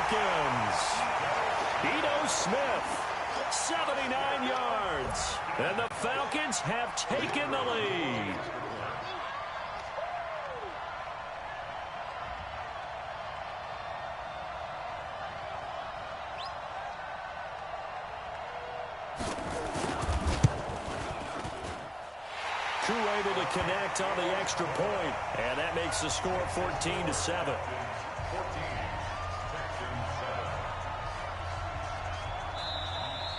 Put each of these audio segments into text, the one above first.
Falcons. Ito Smith, 79 yards. And the Falcons have taken the lead. Crew able to connect on the extra point, and that makes the score 14-7.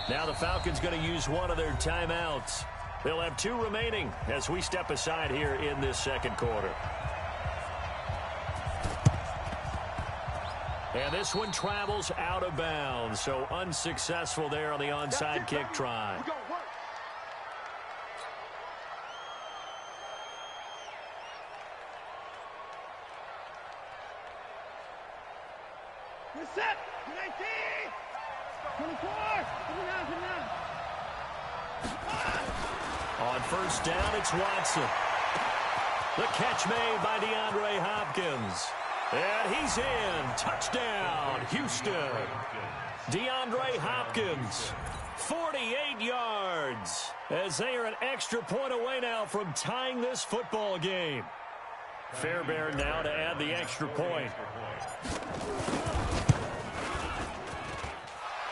Now the Falcons going to use one of their timeouts. They'll have 2 remaining as we step aside here in this second quarter. And this one travels out of bounds, so unsuccessful there on the onside kick try. Set, 19, 24, On first down, it's Watson. The catch made by DeAndre Hopkins. And he's in. Touchdown, Houston. DeAndre Hopkins, 48 yards, as they are an extra point away now from tying this football game. Fairbairn now to add the extra point.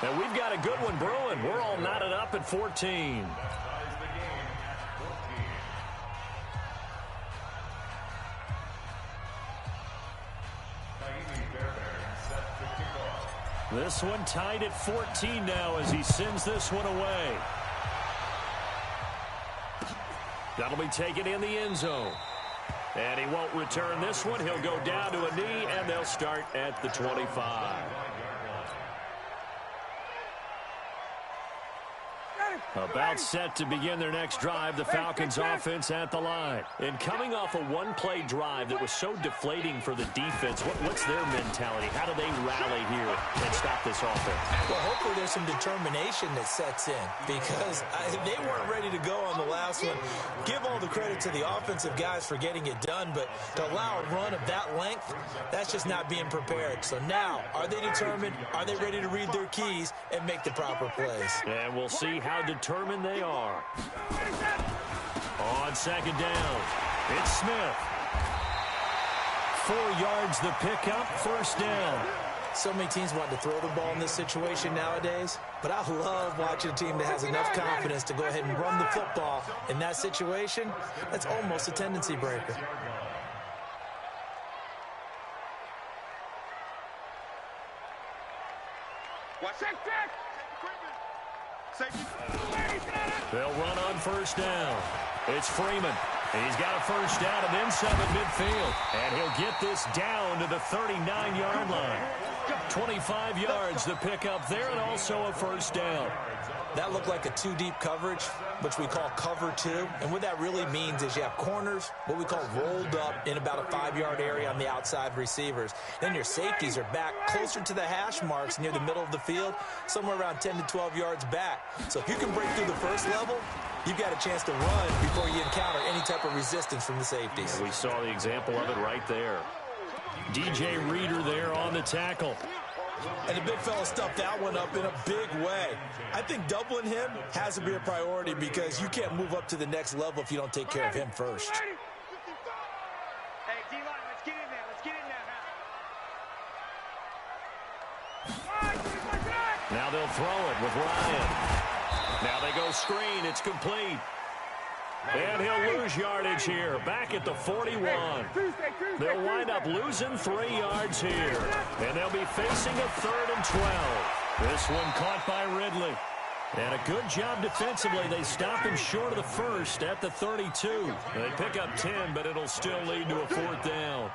And we've got a good one brewing. We're all knotted up at 14. This one tied at 14 now as he sends this one away. That'll be taken in the end zone. And he won't return this one. He'll go down to a knee, and they'll start at the 25. About set to begin their next drive, the Falcons offense at the line. And coming off a one-play drive that was so deflating for the defense, what's their mentality? How do they rally here and stop this offense? Well, hopefully there's some determination that sets in, because they weren't ready to go on the last one. Give all the credit to the offensive guys for getting it done, but to allow a run of that length, that's just not being prepared. So now, are they determined? Are they ready to read their keys and make the proper plays? And we'll see how determined they are. On second down, it's Smith. 4 yards the pickup, first down. So many teams want to throw the ball in this situation nowadays, but I love watching a team that has enough confidence to go ahead and run the football in that situation. That's almost a tendency breaker. They'll run on first down. It's Freeman. He's got a first down and then some at midfield. And he'll get this down to the 39-yard line. 25 yards the pickup there, and also a first down. That looked like a 2-deep coverage, which we call cover 2. And what that really means is you have corners, what we call rolled up in about a 5-yard area on the outside receivers. Then your safeties are back closer to the hash marks near the middle of the field, somewhere around 10 to 12 yards back. So if you can break through the first level, you've got a chance to run before you encounter any type of resistance from the safeties. We saw the example of it right there. DJ Reader there on the tackle. And the big fella stuffed that one up in a big way. I think doubling him has to be a priority, because you can't move up to the next level if you don't take care of him first. Hey, D-line, let's get in there. Let's get in there. Now they'll throw it with Ryan. Now they go screen. It's complete. And he'll lose yardage here, back at the 41. They'll wind up losing 3 yards here. And they'll be facing a 3rd and 12. This one caught by Ridley. And a good job defensively. They stop him short of the first at the 32. They pick up 10, but it'll still lead to a 4th down.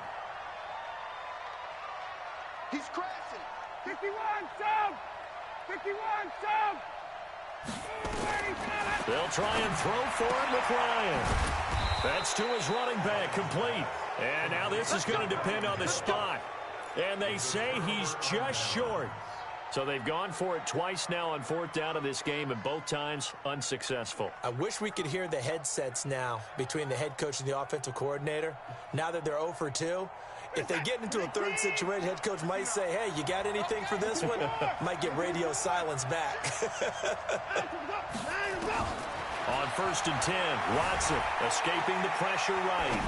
He's crashing. 51, sub. 51, sub. They'll try and throw for it with Ryan. That's to his running back, complete. And now this is going to depend on the spot. And they say he's just short. So they've gone for it twice now on 4th down of this game, and both times unsuccessful. I wish we could hear the headsets now between the head coach and the offensive coordinator. Now that they're 0 for 2, If they get into a third situation, head coach might say, hey, you got anything for this one? Might get radio silence back. On 1st and 10, Watson escaping the pressure right.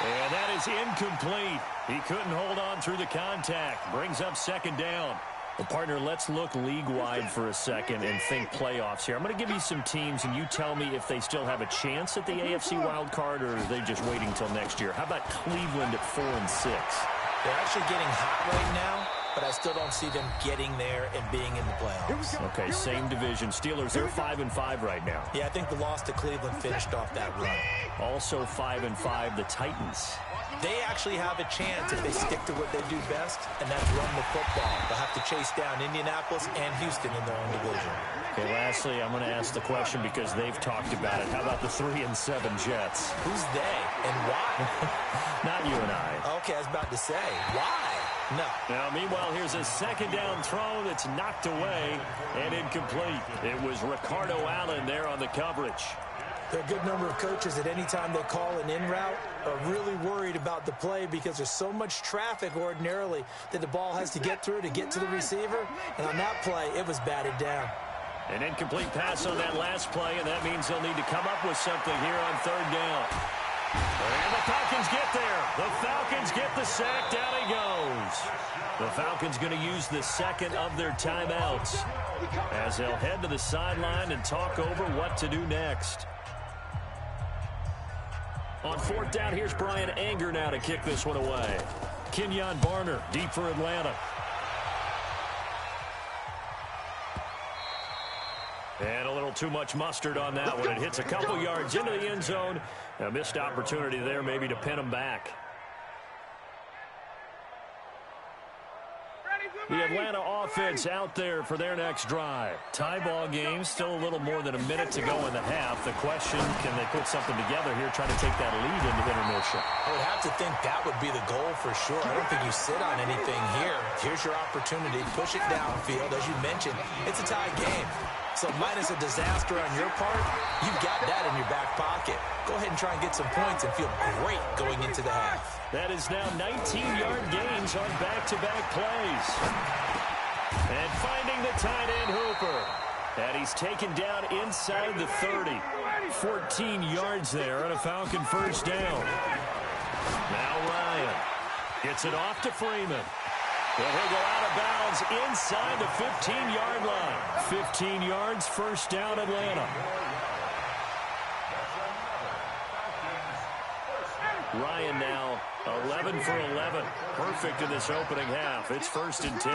And that is incomplete. He couldn't hold on through the contact. Brings up 2nd down. Well, partner, let's look league-wide for a second and think playoffs here. I'm going to give you some teams, and you tell me if they still have a chance at the AFC wild card, or are they just waiting until next year? How about Cleveland at 4 and 6? They're actually getting hot right now, but I still don't see them getting there and being in the playoffs. Okay, same division. Steelers, they're 5 and 5 right now. Yeah, I think the loss to Cleveland finished off that run. Also 5 and 5, the Titans. They actually have a chance if they stick to what they do best, and that's run the football. They'll have to chase down Indianapolis and Houston in their own division. Okay, lastly, I'm going to ask the question because they've talked about it. How about the 3 and 7 Jets? Who's they and why? Not you and I. Okay, I was about to say, why? No. Now, meanwhile, here's a 2nd down throw that's knocked away and incomplete. It was Ricardo Allen there on the coverage. There are a good number of coaches at any time they call an in route are really worried about the play because there's so much traffic ordinarily that the ball has to get through to get to the receiver. And on that play, it was batted down. An incomplete pass on that last play, and that means they'll need to come up with something here on 3rd down. And the Falcons get there. The Falcons get the sack. Down he goes. The Falcons going to use the 2nd of their timeouts as they'll head to the sideline and talk over what to do next. On 4th down, here's Brian Anger now to kick this one away. Kenyon Barner, deep for Atlanta. And a little too much mustard on that one. It hits a couple yards into the end zone. A missed opportunity there maybe to pin him back. The Atlanta offense out there for their next drive. Tie ball game, still a little more than a minute to go in the half. The question, can they put something together here, trying to take that lead into intermission? I would have to think that would be the goal for sure. I don't think you sit on anything here. Here's your opportunity. Push it downfield. As you mentioned, it's a tie game. So minus a disaster on your part, you've got that in your back pocket. Go ahead and try and get some points and feel great going into the half. That is now 19-yard gains on back-to-back plays. And finding the tight end Hooper. And he's taken down inside the 30. 14 yards there on a Falcon 1st down. Now Ryan gets it off to Freeman. Well, he'll go out of bounds inside the 15-yard line. 15 yards, 1st down, Atlanta. Ryan now 11 for 11. Perfect in this opening half. It's 1st and 10.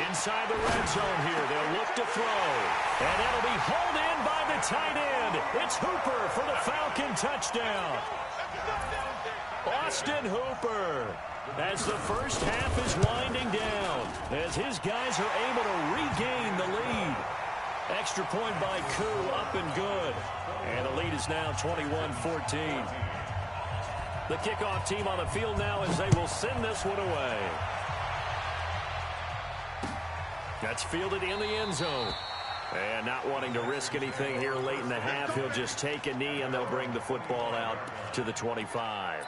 Inside the red zone here. They'll look to throw. And that'll be hauled in by the tight end. It's Hooper for the Falcon touchdown. Austin Hooper. As the first half is winding down, as his guys are able to regain the lead. Extra point by Koo, up and good. And the lead is now 21-14. The kickoff team on the field now as they will send this one away. That's fielded in the end zone. And not wanting to risk anything here late in the half, he'll just take a knee and they'll bring the football out to the 25.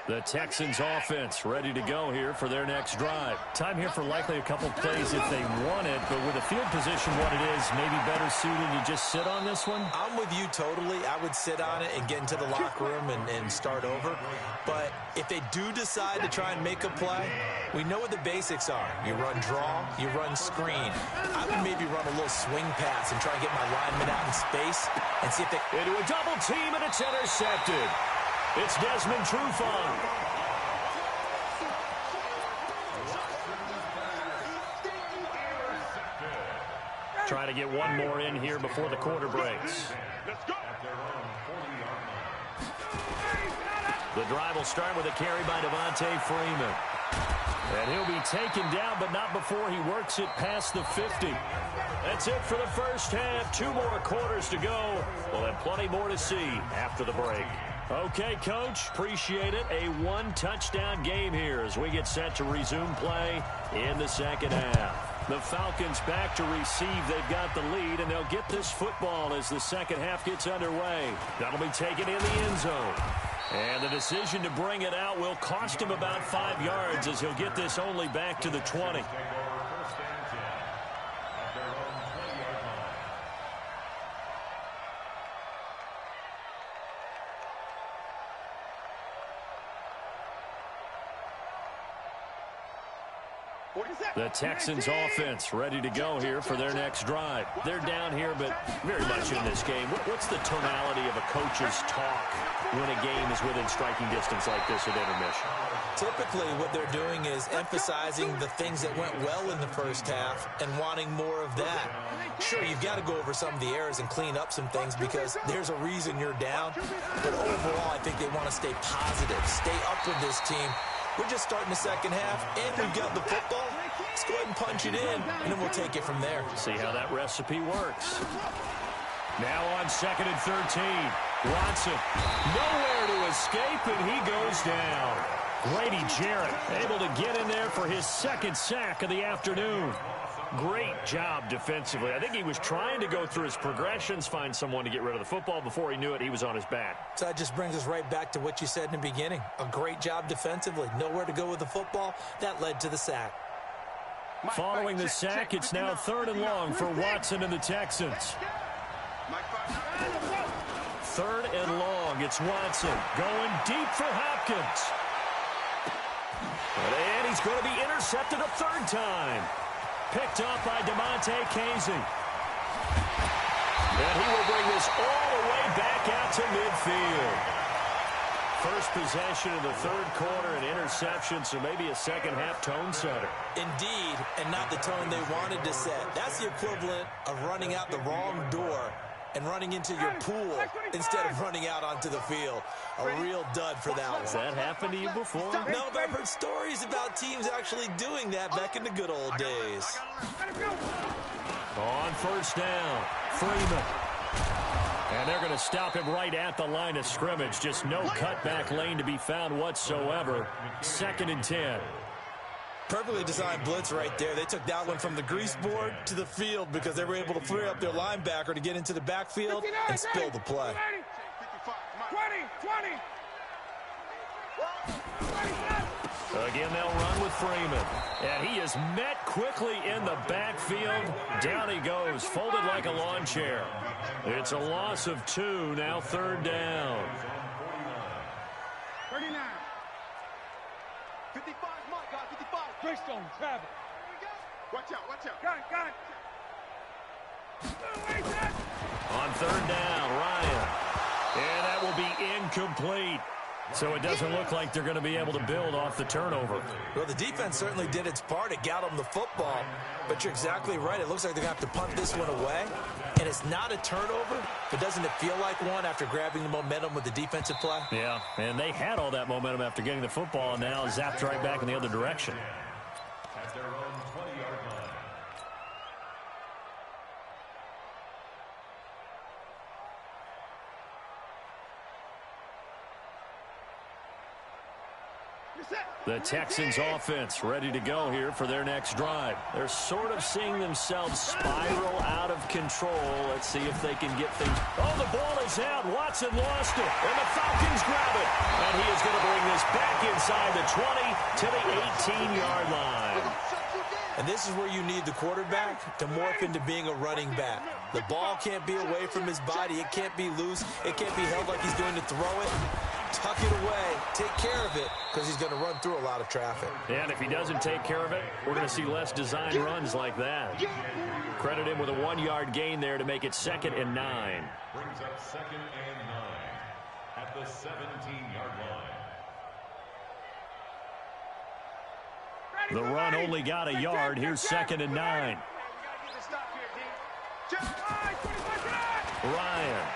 The Texans offense ready to go here for their next drive. Time here for likely a couple plays if they want it, but with the field position what it is, maybe better suited to just sit on this one? I'm with you totally. I would sit on it and get into the locker room and start over. But if they do decide to try and make a play, we know what the basics are. You run draw, you run screen. I would maybe run a little swing pass and try and get my lineman out in space and see if they... Into a double team and it's intercepted. It's Desmond Trufant. Try to get one more in here before the quarter breaks. The drive will start with a carry by Devontae Freeman. And he'll be taken down, but not before he works it past the 50. That's it for the first half. 2 more quarters to go. We'll have plenty more to see after the break. Okay, Coach, appreciate it. A one-touchdown game here as we get set to resume play in the second half. The Falcons back to receive. They've got the lead, and they'll get this football as the second half gets underway. That'll be taken in the end zone. And the decision to bring it out will cost him about 5 yards as he'll get this only back to the 20. The Texans offense ready to go here for their next drive. They're down here, but very much in this game. What's the tonality of a coach's talk when a game is within striking distance like this at intermission? Typically, what they're doing is emphasizing the things that went well in the first half and wanting more of that. Sure, you've got to go over some of the errors and clean up some things because there's a reason you're down. But overall, I think they want to stay positive, stay up with this team. We're just starting the second half, and we've got the football. Let's go ahead and punch it in, and then we'll take it from there. See how that recipe works. Now on 2nd and 13. Watson, nowhere to escape, and he goes down. Grady Jarrett able to get in there for his second sack of the afternoon. Great job defensively. I think he was trying to go through his progressions, find someone to get rid of the football. Before he knew it, he was on his back. So that just brings us right back to what you said in the beginning. A great job defensively. Nowhere to go with the football. That led to the sack. Following the sack, it's now 3rd and long for Watson and the Texans. 3rd and long. It's Watson going deep for Hopkins. And he's going to be intercepted a 3rd time. Picked up by DeMonte Casey. And he will bring this all the way back out to midfield. First possession of the 3rd quarter, an interception, so maybe a second half tone setter. Indeed, and not the tone they wanted to set. That's the equivalent of running out the wrong door and running into your pool instead of running out onto the field. A real dud for that one. Has that happened to you before? No, but I've heard stories about teams actually doing that back in the good old days. On 1st down, Freeman. And they're going to stop him right at the line of scrimmage. Just no cutback lane to be found whatsoever. 2nd and 10. Perfectly designed blitz right there. They took that one from the grease board to the field because they were able to free up their linebacker to get into the backfield and spill the play. 20. Again, they'll run with Freeman. And he is met quickly in the backfield. Down he goes, folded like a lawn chair. It's a loss of 2, now 3rd down. 39. 55, my God, 55. Greystone, travel. Watch out. Got it. On 3rd down, Ryan. And that will be incomplete. So it doesn't look like they're going to be able to build off the turnover. Well, the defense certainly did its part. It got them the football. But you're exactly right. It looks like they're going to have to punt this one away. And it's not a turnover, but doesn't it feel like one after grabbing the momentum with the defensive play? Yeah, and they had all that momentum after getting the football, and now zapped right back in the other direction. At their own 20-yard line. The Texans offense ready to go here for their next drive. They're sort of seeing themselves spiral out of control. Let's see if they can get things. Oh, the ball is out. Watson lost it, and the Falcons grab it. And he is going to bring this back inside the 20 to the 18-yard line. And this is where you need the quarterback to morph into being a running back. The ball can't be away from his body. It can't be loose. It can't be held like he's going to throw it. Tuck it away. Take care of it because he's going to run through a lot of traffic. And if he doesn't take care of it, we're going to see less design runs like that. Credit him with a 1-yard gain there to make it 2nd and 9. Brings up 2nd and 9 at the 17-yard line. The run only got a yard. Here's 2nd and 9. Ryan.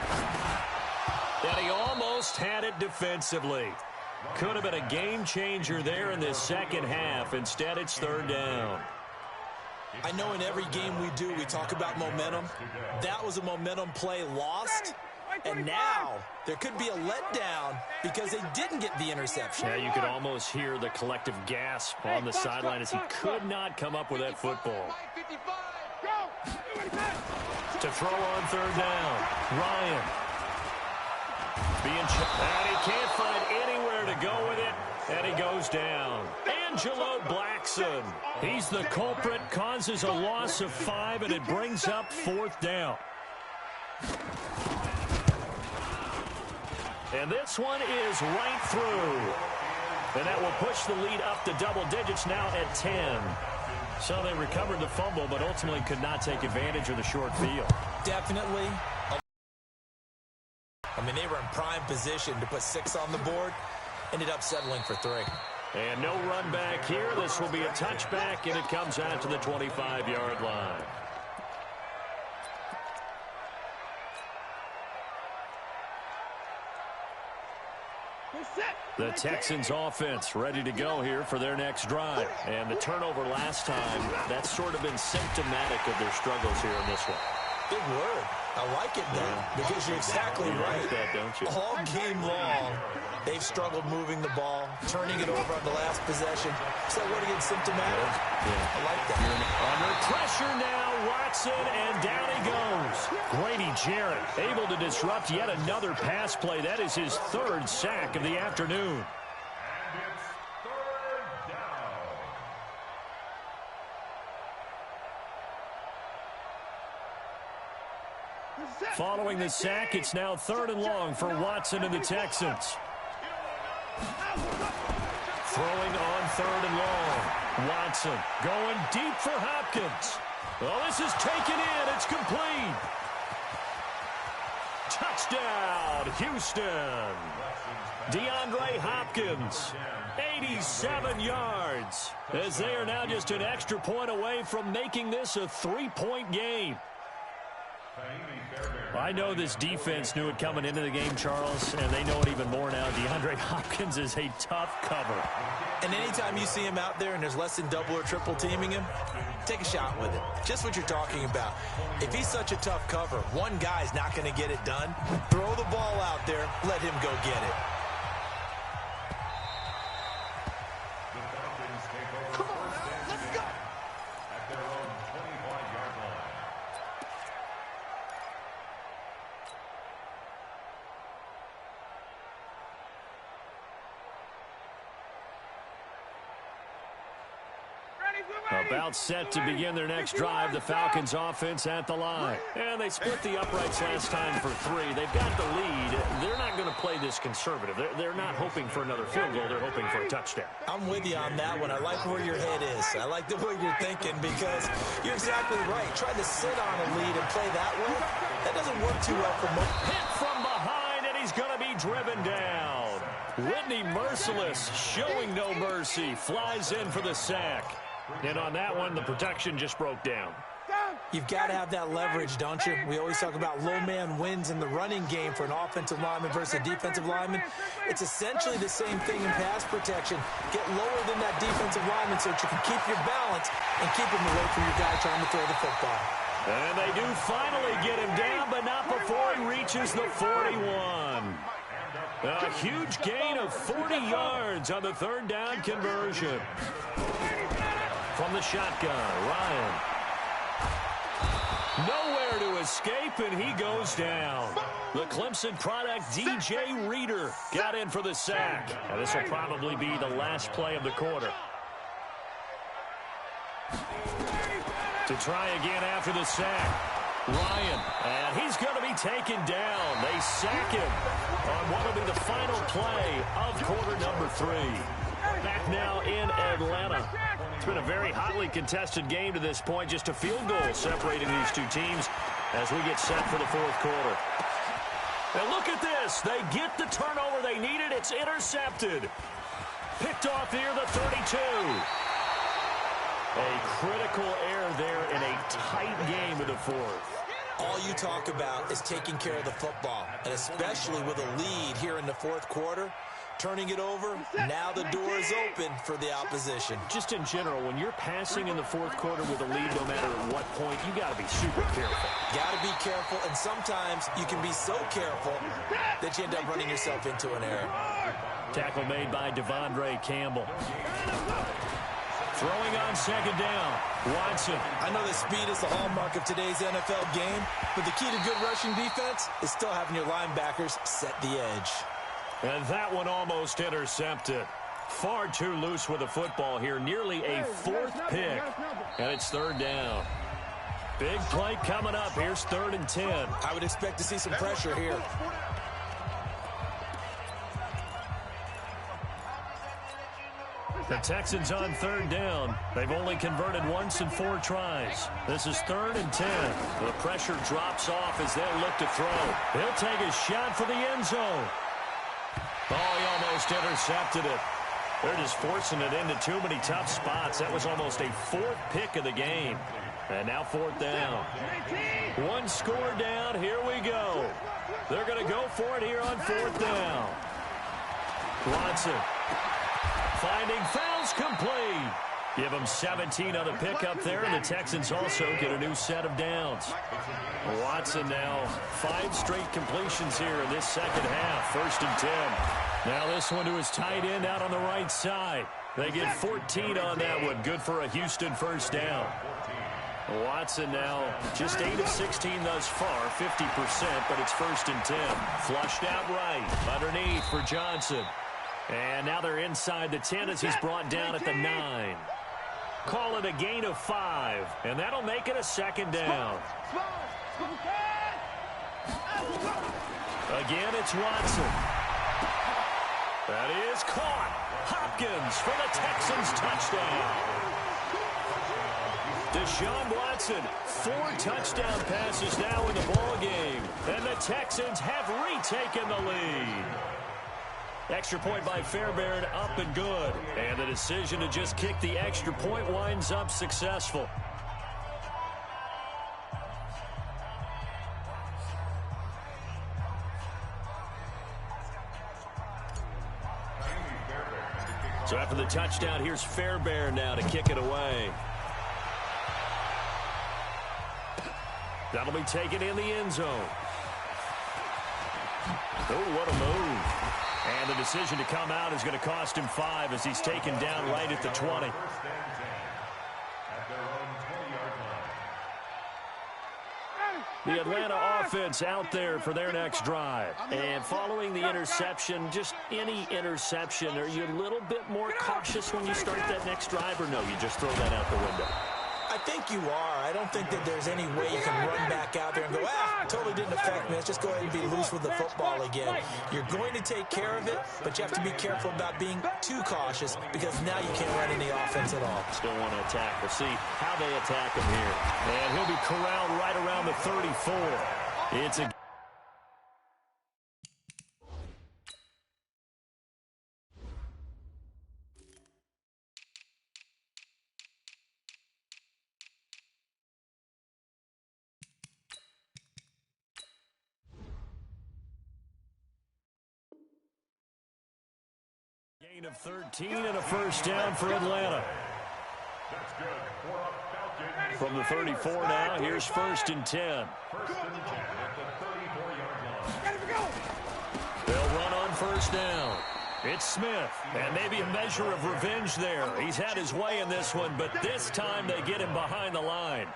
And he almost had it defensively. Could have been a game changer there in this second half. Instead, it's 3rd down. I know in every game we do, we talk about momentum. That was a momentum play lost, And now there could be a letdown because they didn't get the interception. Yeah, you could almost hear the collective gasp on the sideline as he could not come up with that football. To throw on third down, Ryan. And he can't find anywhere to go with it, and he goes down. Angelo Blackson. He's the culprit, causes a loss of 5, and it brings up fourth down. And this one is right through. And that will push the lead up to double digits now at 10. So they recovered the fumble, but ultimately could not take advantage of the short field. Definitely. I mean, they were in prime position to put 6 on the board. Ended up settling for 3. And no run back here. This will be a touchback, and it comes out to the 25-yard line. The Texans offense ready to go here for their next drive. And the turnover last time, that's sort of been symptomatic of their struggles here in this one. Big word. I like it, though, because you're exactly right. Like that, don't you? All game long, they've struggled moving the ball, turning it over on the last possession. So what again, symptomatic? Yeah. I like that. Under pressure now, Watson, and down he goes. Grady Jarrett able to disrupt yet another pass play. That is his 3rd sack of the afternoon. Following the sack, it's now 3rd and long for Watson and the Texans. Throwing on 3rd and long. Watson going deep for Hopkins. Oh, this is taken in. It's complete. Touchdown, Houston. DeAndre Hopkins, 87 yards, as they are now just an extra point away from making this a 3-point game. I know this defense knew it coming into the game, Charles, and they know it even more now. DeAndre Hopkins is a tough cover. And anytime you see him out there and there's less than double or triple teaming him, take a shot with it. Just what you're talking about. If he's such a tough cover, one guy's not going to get it done. Throw the ball out there. Let him go get it. Come on, let's go. At their own 25-yard line. About set to begin their next drive, the Falcons offense at the line. And they split the uprights last time for 3. They've got the lead. They're not going to play this conservative. They're not hoping for another field goal. They're hoping for a touchdown. I'm with you on that one. I like where your head is. I like the way you're thinking because you're exactly right. Try to sit on a lead and play that way. That doesn't work too well for most. Hit from behind, and he's going to be driven down. Whitney Merciless showing no mercy. Flies in for the sack. And on that one, the protection just broke down. You've got to have that leverage, don't you? We always talk about low man wins in the running game for an offensive lineman versus a defensive lineman. It's essentially the same thing in pass protection. Get lower than that defensive lineman so that you can keep your balance and keep him away from your guy trying to throw the football. And they do finally get him down, but not before he reaches the 41. A huge gain of 40 yards on the 3rd down conversion. From the shotgun, Ryan. Nowhere to escape, and he goes down. The Clemson product, DJ Reader, got in for the sack. And this will probably be the last play of the quarter. To try again after the sack. Ryan, and he's going to be taken down. They sack him on what will be the final play of quarter number 3. Back now in Atlanta. It's been a very hotly contested game to this point. Just a field goal separating these two teams as we get set for the 4th quarter. And look at this. They get the turnover they needed. It's intercepted. Picked off near the 32. A critical error there in a tight game in the 4th. All you talk about is taking care of the football, and especially with a lead here in the 4th quarter. Turning it over, now the door is open for the opposition. Just in general, when you're passing in the 4th quarter with a lead, no matter what point, you got to be super careful. Got to be careful, and sometimes you can be so careful that you end up running yourself into an error. Tackle made by Devondre Campbell. Throwing on second down, Watson. I know that speed is the hallmark of today's NFL game, but the key to good rushing defense is still having your linebackers set the edge. And that one almost intercepted. Far too loose with the football here. Nearly a fourth pick. And it's third down. Big play coming up. Here's 3rd and 10. I would expect to see some pressure here. The Texans on 3rd down. They've only converted once in 4 tries. This is 3rd and 10. The pressure drops off as they'll look to throw. He'll take a shot for the end zone. Oh, he almost intercepted it. They're just forcing it into too many tough spots. That was almost a 4th pick of the game. And now 4th down. 1 score down. Here we go. They're going to go for it here on 4th down. Watson. Finding fouls complete. Give them 17 on the pickup there, and the Texans also get a new set of downs. Watson now 5 straight completions here in this second half. 1st and 10. Now this one to his tight end out on the right side. They get 14 on that one. Good for a Houston first down. Watson now just 8 of 16 thus far, 50%, but it's 1st and 10. Flushed out right, underneath for Johnson. And now they're inside the 10 as he's brought down at the 9. Call it a gain of 5, and that'll make it a 2nd down. Again, it's Watson. That is caught. Hopkins for the Texans touchdown. Deshaun Watson, 4 touchdown passes now in the ballgame, and the Texans have retaken the lead. Extra point by Fairbairn, up and good. And the decision to just kick the extra point winds up successful. So after the touchdown, here's Fairbairn now to kick it away. That'll be taken in the end zone. Oh, what a move. And the decision to come out is going to cost him 5 as he's taken down right at the 20. The Atlanta offense out there for their next drive. And following the interception, just any interception, are you a little bit more cautious when you start that next drive, or no, you just throw that out the window? I think you are. I don't think that there's any way you can run back out there and go, totally didn't affect me. Let's just go ahead and be loose with the football again. You're going to take care of it, but you have to be careful about being too cautious because now you can't run any offense at all. Still want to attack. We'll see how they attack him here. And he'll be corralled right around the 34. It's a gain of 13 and a first down for Atlanta. From the 34 now, here's 1st and 10. They'll run on 1st down. It's Smith, and maybe a measure of revenge there. He's had his way in this one, but this time they get him behind the line.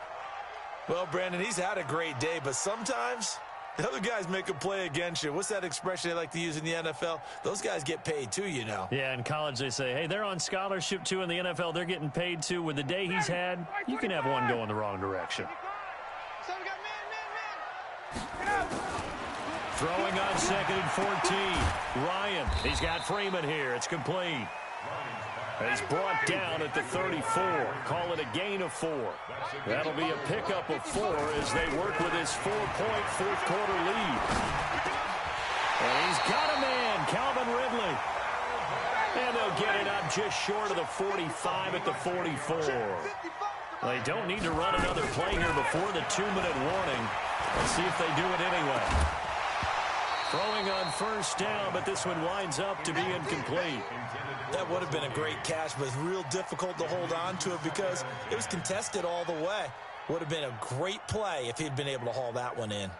Well, Brandon, he's had a great day, but sometimes the other guys make a play against you. What's that expression they like to use in the NFL? Those guys get paid too, you know. Yeah, in college they say, hey, they're on scholarship too. In the NFL, they're getting paid too. With the day he's had, you can have one go in the wrong direction. Throwing on 2nd and 14. Ryan, he's got Freeman here. It's complete. He's brought down at the 34. Call it a gain of 4. That'll be a pickup of 4 as they work with his 4-point fourth-quarter lead. And he's got a man, Calvin Ridley. And they'll get it up just short of the 45 at the 44. They don't need to run another play here before the 2-minute warning. Let's see if they do it anyway. Throwing on 1st down, but this one winds up to be incomplete. That would have been a great catch, but it's real difficult to hold on to it because it was contested all the way. Would have been a great play if he'd been able to haul that one in.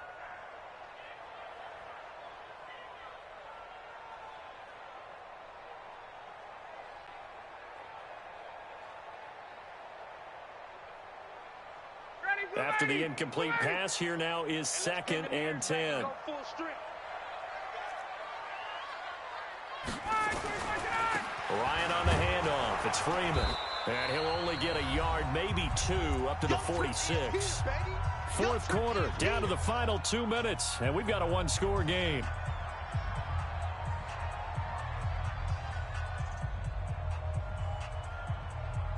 After the incomplete pass, here now is 2nd and 10. Ryan on the handoff. It's Freeman. And he'll only get a yard, maybe 2, up to the 46. Fourth quarter, down to the final 2 minutes, and we've got a one-score game.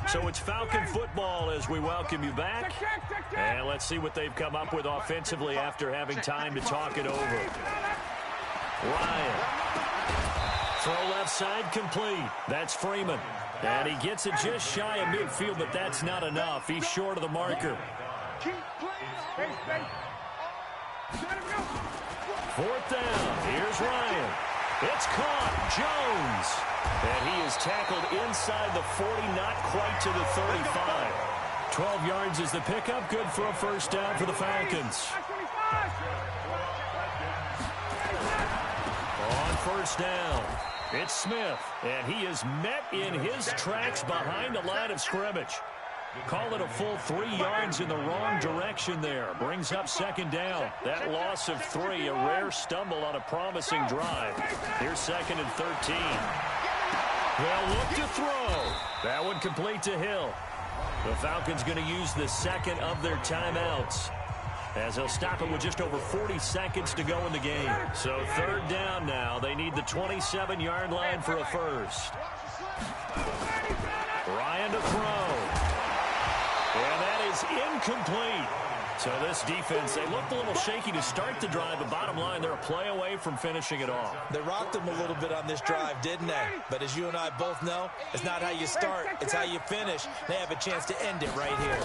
So it's Falcon football as we welcome you back. And let's see what they've come up with offensively after having time to talk it over. Ryan. Throw left side complete. That's Freeman. And he gets it just shy of midfield, but that's not enough. He's short of the marker. Fourth down. Here's Ryan. It's caught. Jones. And he is tackled inside the 40, not quite to the 35. 12 yards is the pickup. Good for a first down for the Falcons. On first down, it's Smith. And he is met in his tracks behind the line of scrimmage. Call it a full 3 yards in the wrong direction there. Brings up second down. That loss of 3, a rare stumble on a promising drive. Here's 2nd and 13. They'll look to throw. That one complete to Hill. The Falcons going to use the second of their timeouts, as they'll stop it with just over 40 seconds to go in the game. So third down now. They need the 27-yard line for a first. Ryan to throw. And that is incomplete. So this defense, they looked a little shaky to start the drive, but bottom line, they're a play away from finishing it off. They rocked them a little bit on this drive, didn't they? But as you and I both know, it's not how you start, it's how you finish. They have a chance to end it right here.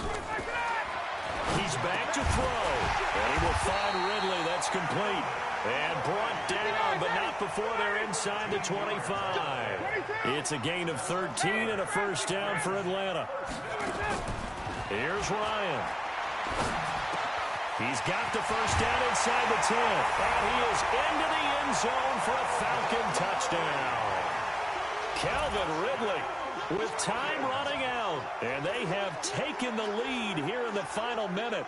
He's back to throw. And he will find Ridley. That's complete. And brought down, but not before they're inside the 25. It's a gain of 13 and a first down for Atlanta. Here's Ryan. He's got the first down inside the 10. And he is into the end zone for a Falcon touchdown. Calvin Ridley with time running out. And they have taken the lead here in the final minute.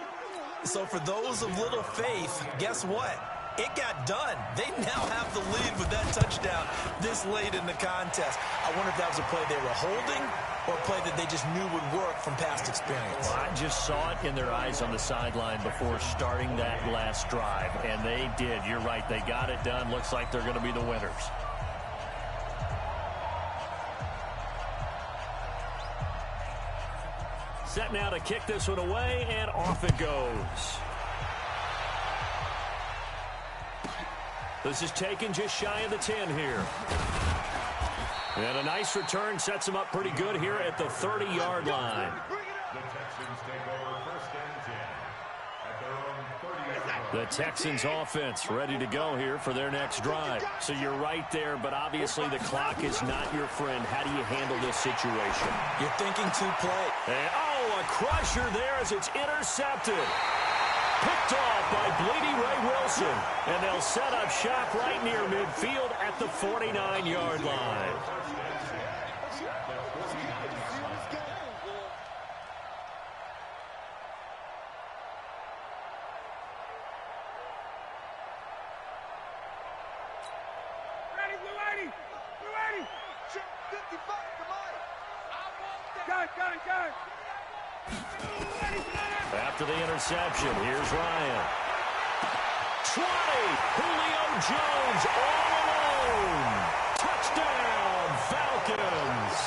So for those of little faith, guess what? It got done. They now have the lead with that touchdown this late in the contest. I wonder if that was a play they were holding or a play that they just knew would work from past experience. Well, I just saw it in their eyes on the sideline before starting that last drive, and they did. You're right. They got it done. Looks like they're going to be the winners. Set now to kick this one away, and off it goes. This is taken just shy of the 10 here. And a nice return sets them up pretty good here at the 30-yard line. The Texans take over first and 10 at their own 30-yard line. The Texans offense ready to go here for their next drive. So you're right there, but obviously the clock is not your friend. How do you handle this situation? You're thinking two-play. And, a crusher there as it's intercepted. Picked off by Bleedy Ray Wilson. And they'll set up shop right near midfield at the 49-yard line. After the interception, here's Ryan. 20, Julio Jones all alone. Touchdown, Falcons.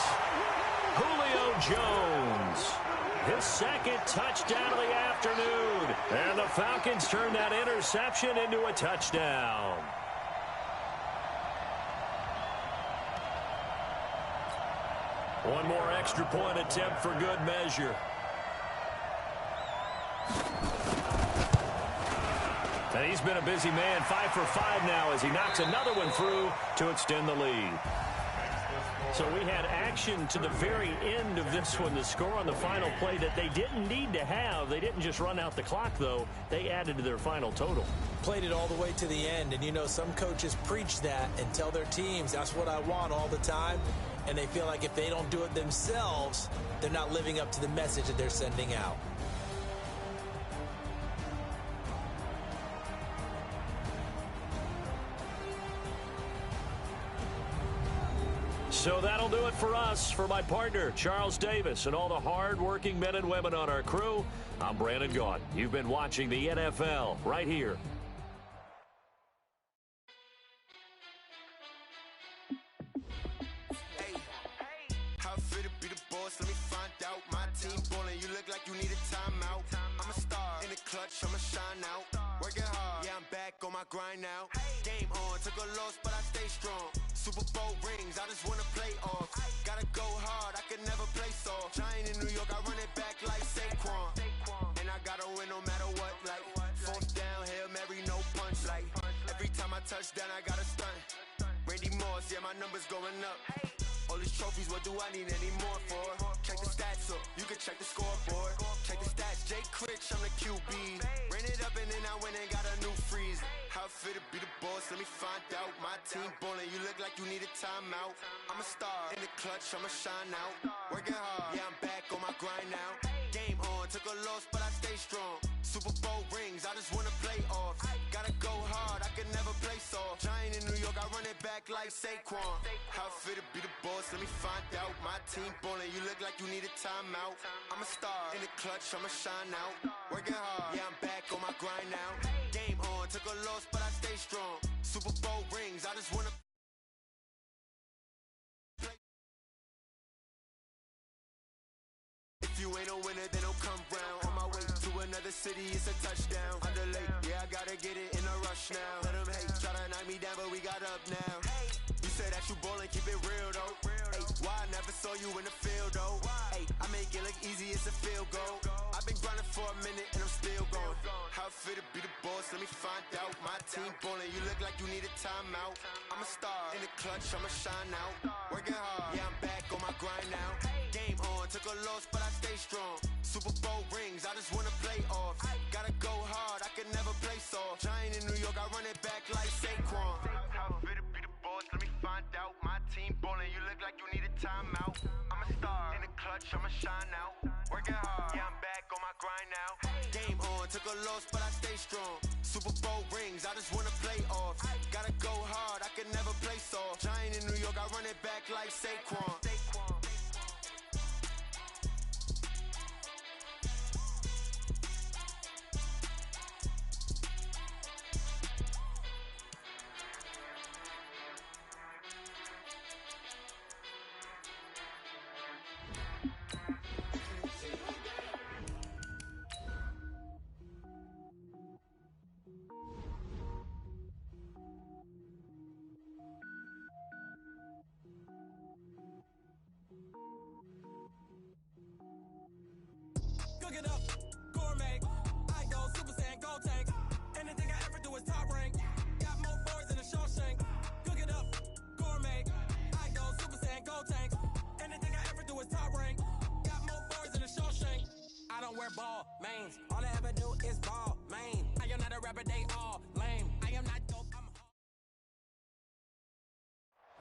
Julio Jones, his second touchdown of the afternoon. And the Falcons turn that interception into a touchdown. One more extra point attempt for good measure. And he's been a busy man, 5 for 5 now as he knocks another one through to extend the lead. So we had action to the very end of this one. The score on the final play that they didn't need to have. They didn't just run out the clock, though. They added to their final total. Played it all the way to the end. And, you know, some coaches preach that and tell their teams, that's what I want all the time. And they feel like if they don't do it themselves, they're not living up to the message that they're sending out. So that'll do it for us. For my partner, Charles Davis, and all the hard-working men and women on our crew, I'm Brandon Gaudin. You've been watching the NFL right here. Hey, how it feel to be the boss? Let me find out. My team ballin', you look like you need a timeout. I'm a star in the clutch, I'ma shine out. Working hard, yeah, I'm back on my grind now. Game on, took a loss, but I stay strong. Super Bowl rings, I just wanna play off. Gotta go hard, I can never play soft. Giant in New York, I run it back like Saquon. And I gotta win no matter what, like fourth down, Hail Mary, no punch. Like every time I touch down, I gotta stunt. Randy Moss, yeah, my numbers going up. All these trophies, what do I need any more for? Check the stats up, you can check the scoreboard. Check the stats, Jay Critch, I'm the QB. Ran it up and then I went and got a new freeze. How it feel to be the boss, let me find out. My team ballin', you look like you need a timeout. I'm a star in the clutch, I'ma shine out. Working hard, yeah, I'm back on my grind now. Game on, took a loss, but I stay strong. Super Bowl rings, I just wanna play off. Gotta go hard, I can never play soft. Giant in New York, I run it back like Saquon. How it feel to be the boss, let me find out. My team ballin', you look like you need a timeout. I'm a star in the clutch, I'ma shine out. Working hard, yeah, I'm back on my grind now. Game on, took a loss, but I stay strong. Super Bowl rings, I just wanna play. If you ain't a winner, then don't come round. On my way to another city, it's a touchdown. Underlay, yeah, I gotta get it in a rush now. Let them hate, try to knock me down, but we got up now. You say that you ballin', keep it real though. Hey, why I never saw you in the field though? Hey, I make it look easy, it's a field goal. I've been grinding for a minute and I'm still going. How it feel to be the boss, let me find out. My team ballin', you look like you need a timeout. I'm a star in the clutch, I'ma shine out. Working hard, yeah, I'm back on my grind now. Game on, took a loss, but I stay strong. Super Bowl rings, I just wanna play off. Gotta go hard, I can never play soft. Giant in New York, I run it back like Saquon. How it feel to be the boss, let me find out. My team ballin', you look like you need a timeout. I'm a star in the clutch, I'ma shine out. Working hard, yeah, I'm back on my grind now. Game on, took a loss, but I stay strong. Super Bowl rings, I just wanna play off. Gotta go hard, I can never play soft. Giant in New York, I run it back like Saquon. Cook it up, gourmet. I go Super Saiyan, gold tank. Anything I ever do is top rank. Got more boards than a Shawshank. Cook it up, gourmet. I go Super Saiyan, gold tank. Anything I ever do is top rank. Got more boards than a Shawshank. I don't wear ball mains. All I ever do is ball main. I am not a rapper, they all lame. I am not dope, I'm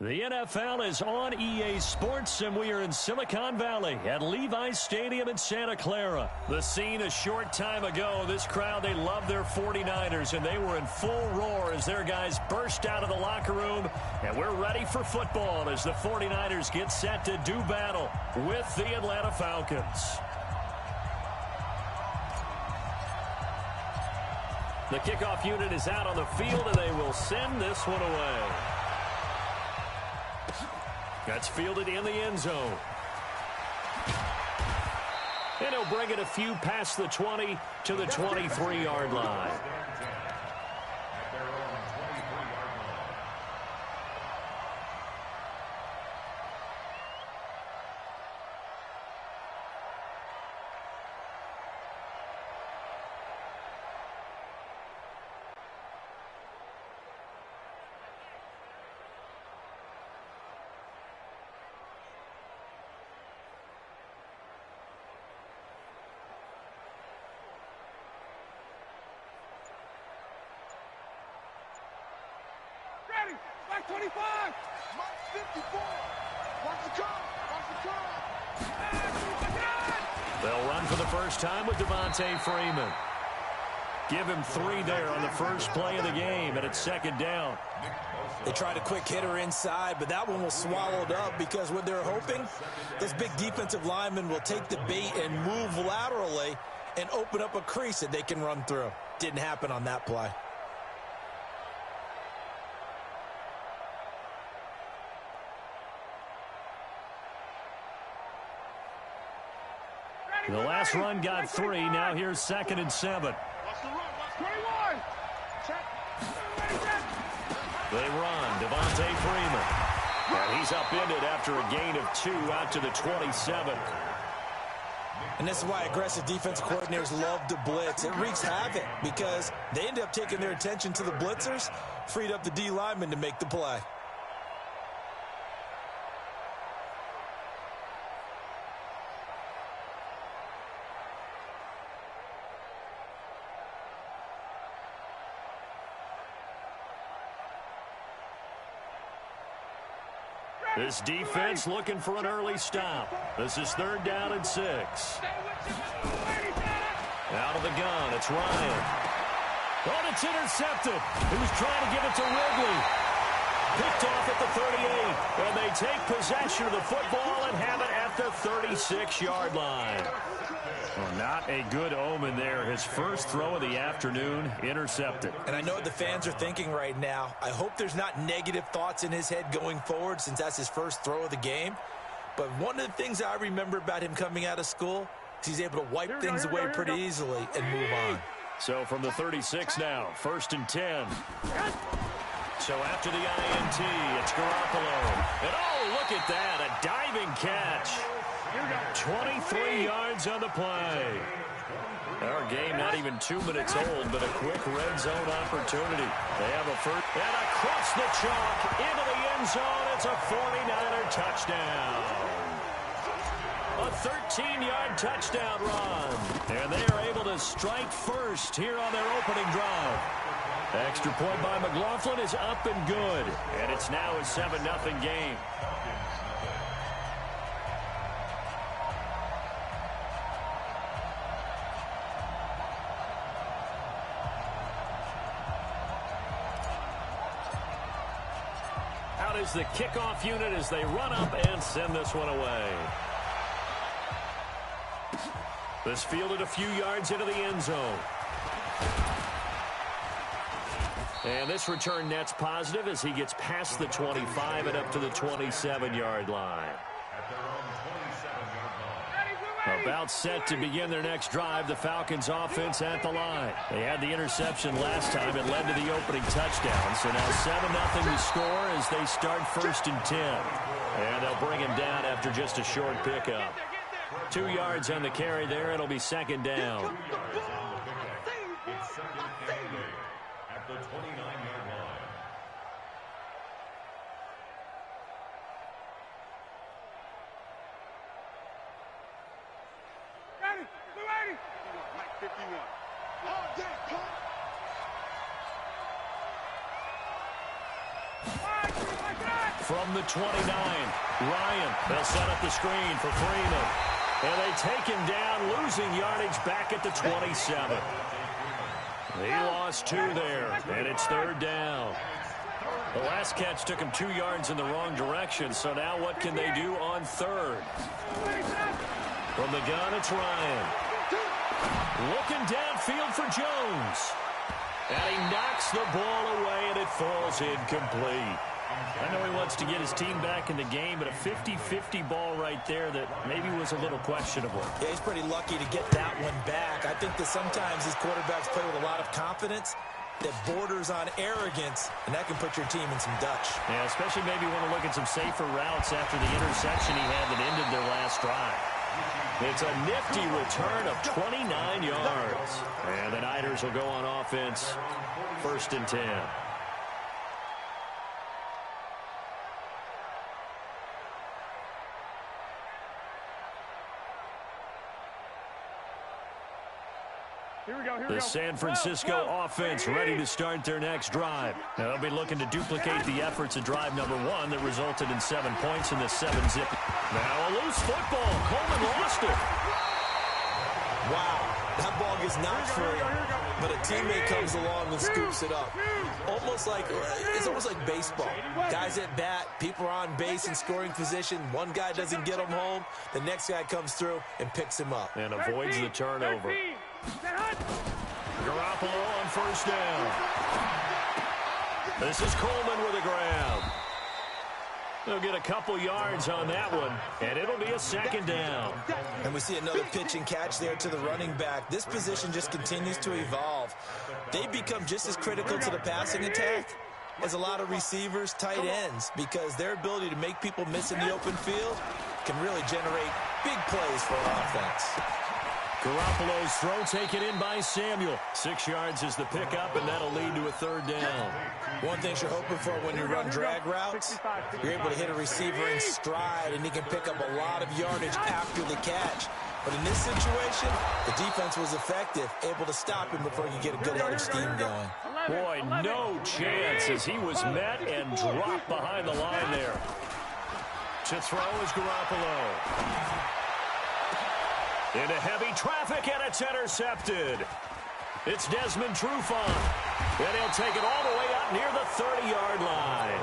The NFL is on EA Sports, and we are in Silicon Valley at Levi's Stadium in Santa Clara. The scene a short time ago, this crowd, they love their 49ers, and they were in full roar as their guys burst out of the locker room, and we're ready for football as the 49ers get set to do battle with the Atlanta Falcons. The kickoff unit is out on the field, and they will send this one away. That's fielded in the end zone. And he'll bring it a few past the 20 to the 23-yard line. Mike 25. Mike 54. Watch the curve. Watch the curve. They'll run for the first time with Devontae Freeman. Give him 3 there on the first play of the game, and it's second down. They tried a quick hitter inside, but that one was swallowed up because what they're hoping, this big defensive lineman will take the bait and move laterally and open up a crease that they can run through. Didn't happen on that play. The last run got 3. Now here's 2nd and 7. Watch the run. Watch 21. Check. They run. Devontae Freeman. And he's upended after a gain of 2 out to the 27. And this is why aggressive defensive coordinators love to blitz. It wreaks havoc because they end up taking their attention to the blitzers, freed up the D lineman to make the play. This defense looking for an early stop. This is 3rd down and 6. Out of the gun, it's Ryan. Oh, it's intercepted. He was trying to give it to Ridley. Picked off at the 38. And they take possession of the football and have it at the 36-yard line. Well, not a good omen there. His first throw of the afternoon intercepted. And I know what the fans are thinking right now. I hope there's not negative thoughts in his head going forward since that's his first throw of the game. But one of the things I remember about him coming out of school is he's able to wipe things away pretty easily and move on. So from the 36 now, 1st and 10. So after the INT, it's Garoppolo. And oh, look at that, a diving catch. 23 yards on the play. Our game not even 2 minutes old, but a quick red zone opportunity. They have a first, and across the chalk, into the end zone, it's a 49er touchdown. A 13-yard touchdown run. And they are able to strike first here on their opening drive. Extra point by McLaughlin is up and good. And it's now a 7-0 game. Out is the kickoff unit as they run up and send this one away. This fielded a few yards into the end zone. And this return net's positive as he gets past the 25 and up to the 27-yard line. About set to begin their next drive, the Falcons offense at the line. They had the interception last time. It led to the opening touchdown. So now 7-0 to score as they start 1st and 10. And they'll bring him down after just a short pickup. 2 yards on the carry there. It'll be 2nd down. At the 29-yard line. Ready. Mike 51. Oh, damn, pump. From the 29, Ryan, they'll set up the screen for Freeman. And they take him down, losing yardage back at the 27. He lost 2 there, and it's 3rd down. The last catch took him 2 yards in the wrong direction, so now what can they do on 3rd? From the gun, it's Ryan. Looking downfield for Jones. And he knocks the ball away, and it falls incomplete. I know he wants to get his team back in the game, but a 50-50 ball right there that maybe was a little questionable. Yeah, he's pretty lucky to get that one back. I think that sometimes these quarterbacks play with a lot of confidence that borders on arrogance, and that can put your team in some Dutch. Yeah, especially maybe want to look at some safer routes after the interception he had that ended their last drive. It's a nifty return of 29 yards. And the Niners will go on offense, 1st and 10. Here we The San Francisco offense ready to start their next drive. Now, they'll be looking to duplicate the efforts of drive number 1 that resulted in 7 points in the 7-zip. Now a loose football. Coleman lost it. Wow, that ball gets knocked free, but a teammate comes along and scoops it up. It's almost like baseball. Guys at bat, people are on base in scoring position. One guy doesn't get him home. The next guy comes through and picks him up. And avoids the turnover. Garoppolo on first down. This is Coleman with a grab. They'll get a couple yards on that one, and it'll be a second down. And we see another pitch and catch there to the running back. This position just continues to evolve. They become just as critical to the passing attack as a lot of receivers, tight ends, because their ability to make people miss in the open field can really generate big plays for an offense. Garoppolo's throw taken in by Samuel. 6 yards is the pickup, and that'll lead to a third down. One thing you're hoping for when you run drag routes, you're able to hit a receiver in stride, and he can pick up a lot of yardage after the catch. But in this situation, the defense was effective, able to stop him before he could get a good head of steam going. Boy, no chance as he was met and dropped behind the line there. To throw is Garoppolo. Into heavy traffic, and it's intercepted. It's Desmond Trufant. And he'll take it all the way up near the 30-yard line.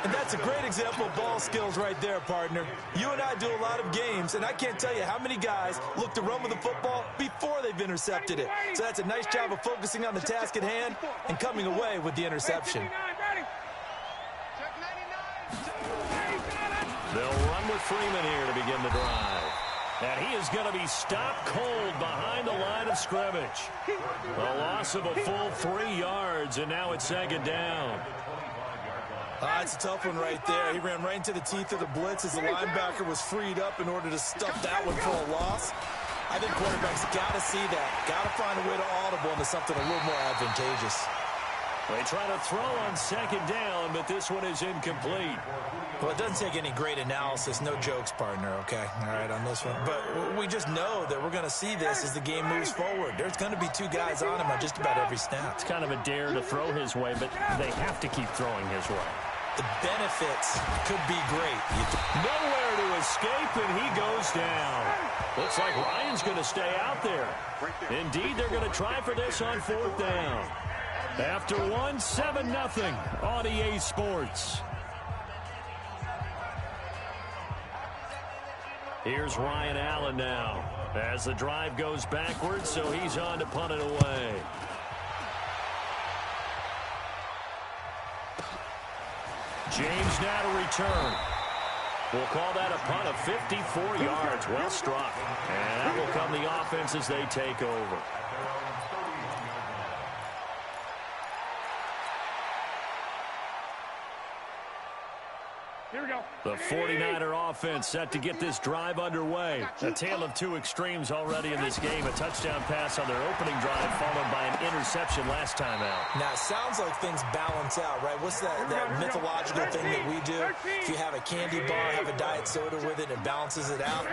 And that's a great example of ball skills right there, partner. You and I do a lot of games, and I can't tell you how many guys look to run with the football before they've intercepted it. So that's a nice job of focusing on the task at hand and coming away with the interception. They'll run with Freeman here to begin the drive. And he is going to be stopped cold behind the line of scrimmage. A loss of a full 3 yards, and now it's second down. It's a tough one right there. He ran right into the teeth of the blitz as the linebacker was freed up in order to stuff that one for a loss. I think quarterbacks got to see that. Got to find a way to audible into something a little more advantageous. They try to throw on second down, but this one is incomplete. Well, it doesn't take any great analysis. No jokes, partner, okay? All right, on this one. But we just know that we're going to see this as the game moves forward. There's going to be 2 guys on him on just about every snap. It's kind of a dare to throw his way, but they have to keep throwing his way. The benefits could be great. Nowhere to escape, and he goes down. Looks like Ryan's going to stay out there. Indeed, they're going to try for this on 4th down. After 1, 7-0 on EA Sports. Here's Ryan Allen now as the drive goes backwards, so he's on to punt it away. James now to return. We'll call that a punt of 54 yards. Well struck. And that will come the offense as they take over. Here we go. The 49er offense set to get this drive underway. A tale of 2 extremes already in this game. A touchdown pass on their opening drive followed by an interception last time out. Now, it sounds like things balance out, right? What's that mythological thing that we do? If you have a candy bar, have a diet soda with it, it balances it out.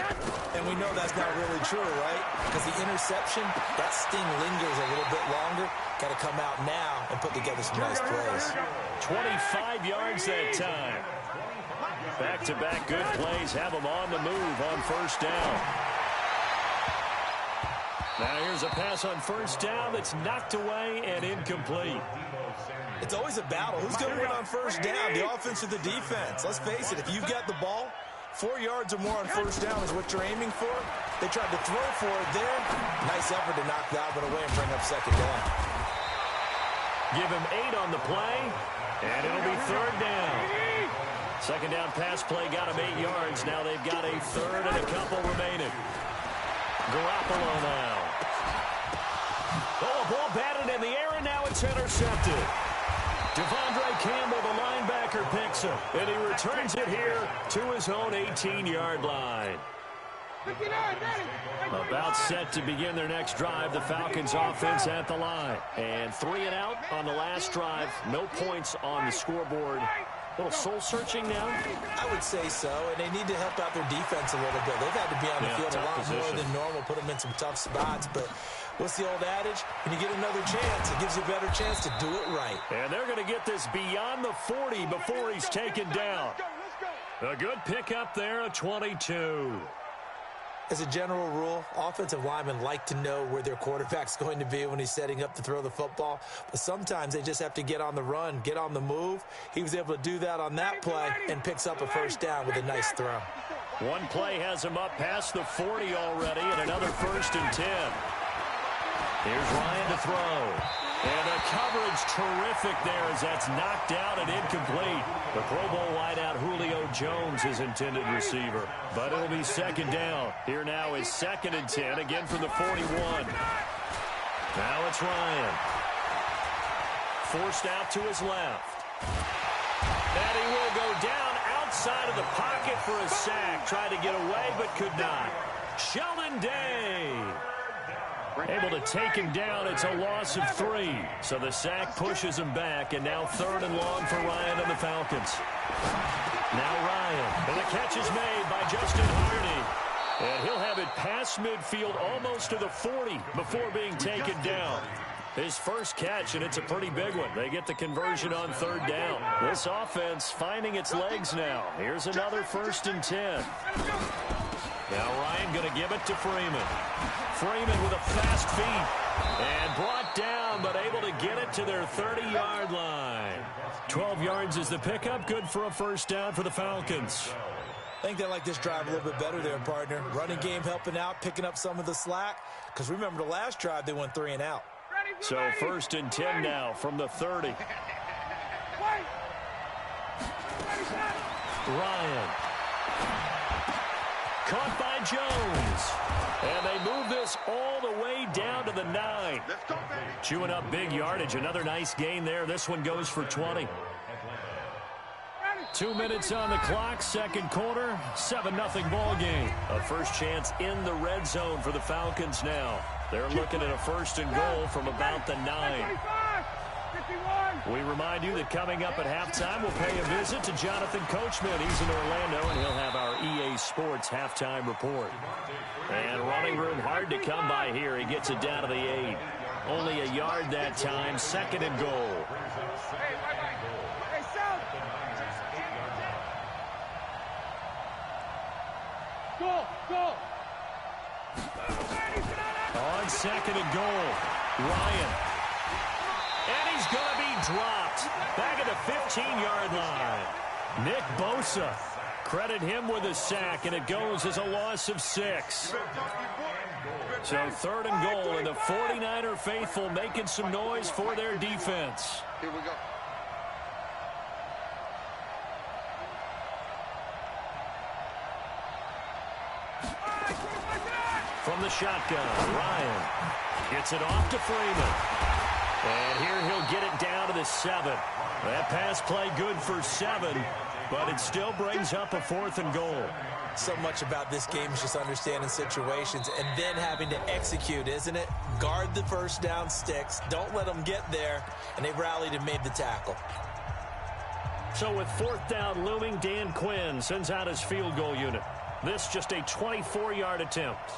And we know that's not really true, right? Because the interception, that sting lingers a little bit longer. Got to come out now and put together some nice plays. 25 yards that time. Back-to-back good plays have them on the move on first down. Now here's a pass on first down that's knocked away and incomplete. It's always a battle. Who's going to win on first down, the offense or the defense? Let's face it, if you've got the ball, 4 yards or more on first down is what you're aiming for. They tried to throw for it there. Nice effort to knock that one away and bring up second down. Give him 8 on the play, and it'll be third down. Second down pass play got him 8 yards. Now they've got a third and a couple remaining. Garoppolo now. Oh, a ball batted in the air, and now it's intercepted. Devondre Campbell, the linebacker, picks him, and he returns it here to his own 18-yard line. About set to begin their next drive, the Falcons offense at the line. And 3 and out on the last drive. No points on the scoreboard. A little soul-searching now? I would say so, and they need to help out their defense a little bit. They've had to be on the field a lot more than normal, put them in some tough spots. But What's the old adage? When you get another chance, it gives you a better chance to do it right. And they're going to get this beyond the 40 before he's taken down. A good pickup there, a 22. As a general rule, offensive linemen like to know where their quarterback's going to be when he's setting up to throw the football. But sometimes they just have to get on the run, get on the move. He was able to do that on that play and picks up a first down with a nice throw. One play has him up past the 40 already, and another 1st and 10. Here's Ryan to throw. And the coverage terrific there as that's knocked out and incomplete. The Pro Bowl wideout Julio Jones is intended receiver. But it'll be 2nd down. Here now is 2nd and 10, again from the 41. Now it's Ryan. Forced out to his left. And he will go down outside of the pocket for a sack. Tried to get away but could not. Sheldon Day able to take him down. It's a loss of 3. So the sack pushes him back, and now 3rd and long for Ryan and the Falcons. Now Ryan, and the catch is made by Justin Hardy. And he'll have it past midfield almost to the 40 before being taken down. His first catch, and it's a pretty big one. They get the conversion on 3rd down. This offense finding its legs now. Here's another 1st and 10. Now Ryan going to give it to Freeman. Freeman with a fast feet. And brought down, but able to get it to their 30-yard line. 12 yards is the pickup. Good for a first down for the Falcons. I think they like this drive a little bit better there, partner. Running game helping out, picking up some of the slack. Because remember, the last drive, they went 3 and out. So 1st and 10 now from the 30. Ryan. Caught by Jones. And they move this all the way down to the 9. Chewing up big yardage. Another nice gain there. This one goes for 20. 2 minutes on the clock. 2nd quarter. 7-0 ball game. A first chance in the red zone for the Falcons now. They're looking at a 1st and goal from about the 9. We remind you that coming up at halftime, we'll pay a visit to Jonathan Coachman. He's in Orlando, and he'll have our EA Sports halftime report. And running room hard to come by here. He gets it down to the 8. Only a yard that time. 2nd and goal. Go! On 2nd and goal, Ryan. And he's going to be dropped back at the 15-yard line. Nick Bosa, credit him with a sack, and it goes as a loss of 6. So 3rd and goal, and the 49er faithful making some noise for their defense. Here we go. From the shotgun, Ryan gets it off to Freeman. And here he'll get it down to the 7. That pass play good for 7, but it still brings up a 4th and goal. So much about this game is just understanding situations and then having to execute, isn't it? Guard the first down sticks. Don't let them get there. And they rallied and made the tackle. So with 4th down looming, Dan Quinn sends out his field goal unit. This just a 24-yard attempt.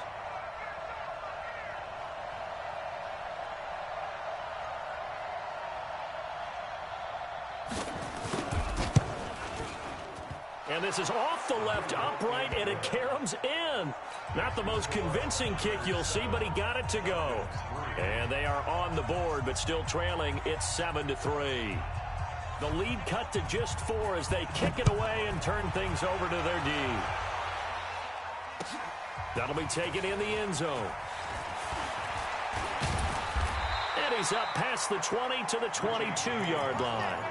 And this is off the left upright, and it caroms in. Not the most convincing kick you'll see, but he got it to go. And they are on the board, but still trailing. It's 7-3. The lead cut to just 4 as they kick it away and turn things over to their D. That'll be taken in the end zone. And he's up past the 20 to the 22-yard line.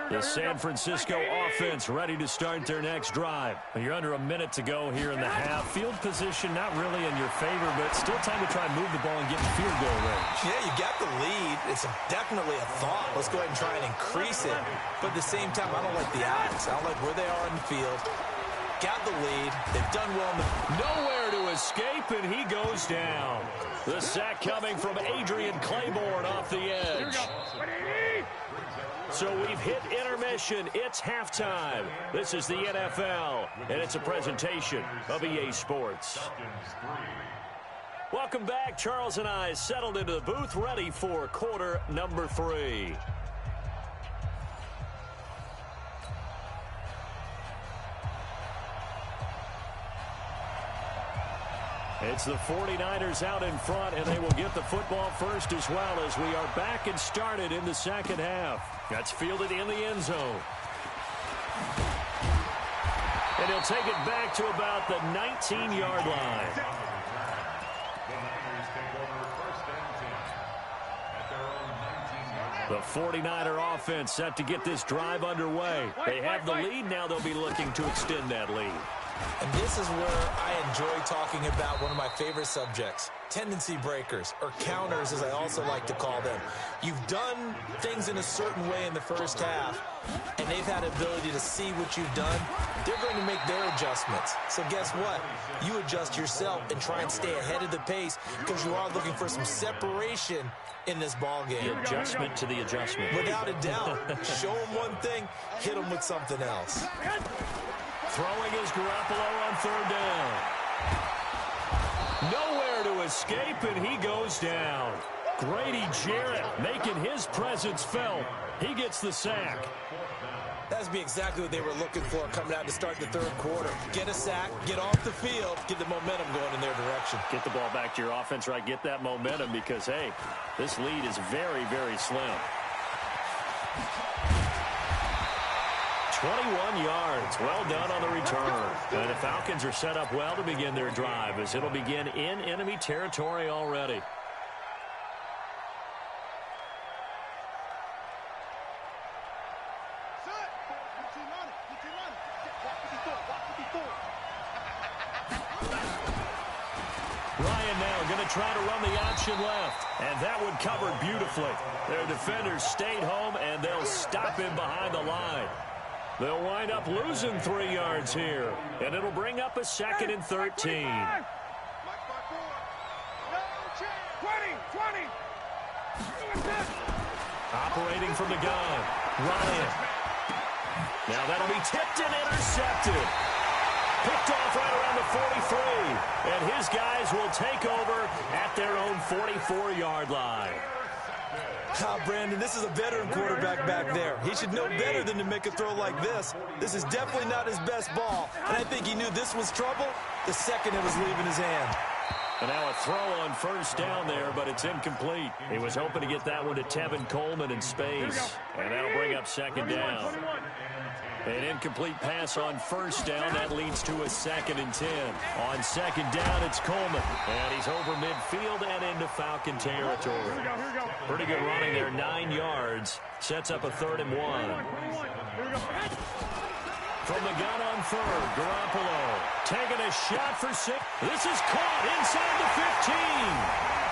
The San Francisco offense ready to start their next drive. You're under a minute to go here in the half. Field position not really in your favor, but still time to try and move the ball and get in field goal range. Yeah, you got the lead. It's definitely a thought. Let's go ahead and try and increase it. But at the same time, I don't like the odds. I don't like where they are in the field. Got the lead. They've done well in the... Nowhere to to escape, and he goes down. The sack coming from Adrian Claiborne off the edge. So we've hit intermission. It's halftime. This is the NFL, and it's a presentation of EA Sports. Welcome back. Charles and I settled into the booth, ready for quarter number 3. It's the 49ers out in front, and they will get the football first as well as we are back and started in the second half. That's fielded in the end zone. And he'll take it back to about the 19-yard line. The 49er offense set to get this drive underway. They have the lead. Now they'll be looking to extend that lead. And this is where I enjoy talking about one of my favorite subjects, tendency breakers, or counters as I also like to call them. You've done things in a certain way in the first half, and they've had the ability to see what you've done. They're going to make their adjustments. So guess what? You adjust yourself and try and stay ahead of the pace because you are looking for some separation in this ball game. The adjustment to the adjustment. Without a doubt. Show them one thing, hit them with something else. Throwing is Garoppolo on third down. Nowhere to escape, and he goes down. Grady Jarrett making his presence felt. He gets the sack. That's exactly what they were looking for coming out to start the third quarter. Get a sack, get off the field, get the momentum going in their direction. Get the ball back to your offense, right? Get that momentum because, hey, this lead is very, very slim. 21 yards. Well done on the return. And the Falcons are set up well to begin their drive as it'll begin in enemy territory already. Ryan now going to try to run the option left. And that one covered beautifully. Their defenders stayed home, and they'll stop him behind the line. They'll wind up losing 3 yards here, and it'll bring up a 2nd and 13. 20. Operating from the gun, Ryan. Now that'll be tipped and intercepted. Picked off right around the 43, and his guys will take over at their own 44-yard line. Brandon, this is a veteran quarterback back there. He should know better than to make a throw like this. This is definitely not his best ball, and I think he knew this was trouble the second it was leaving his hand. And now a throw on first down there, but it's incomplete. He was hoping to get that one to Tevin Coleman in space, and that'll bring up 2nd down. An incomplete pass on first down. That leads to a 2nd and 10. On 2nd down, it's Coleman. And he's over midfield and into Falcon territory. Pretty good running there, 9 yards. Sets up a 3rd and 1. From the gun on third, Garoppolo taking a shot for 6. This is caught inside the 15.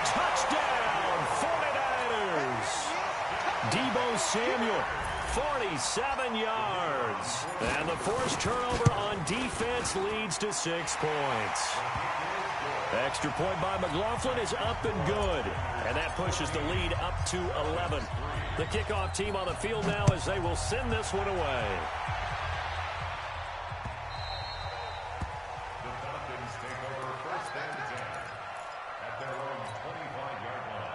Touchdown, 49ers. Deebo Samuel. 47 yards. And the forced turnover on defense leads to 6 points. Extra point by McLaughlin is up and good. And that pushes the lead up to 11. The kickoff team on the field now as they will send this one away. The Falcons take over 1st and 10 at their own 25-yard line.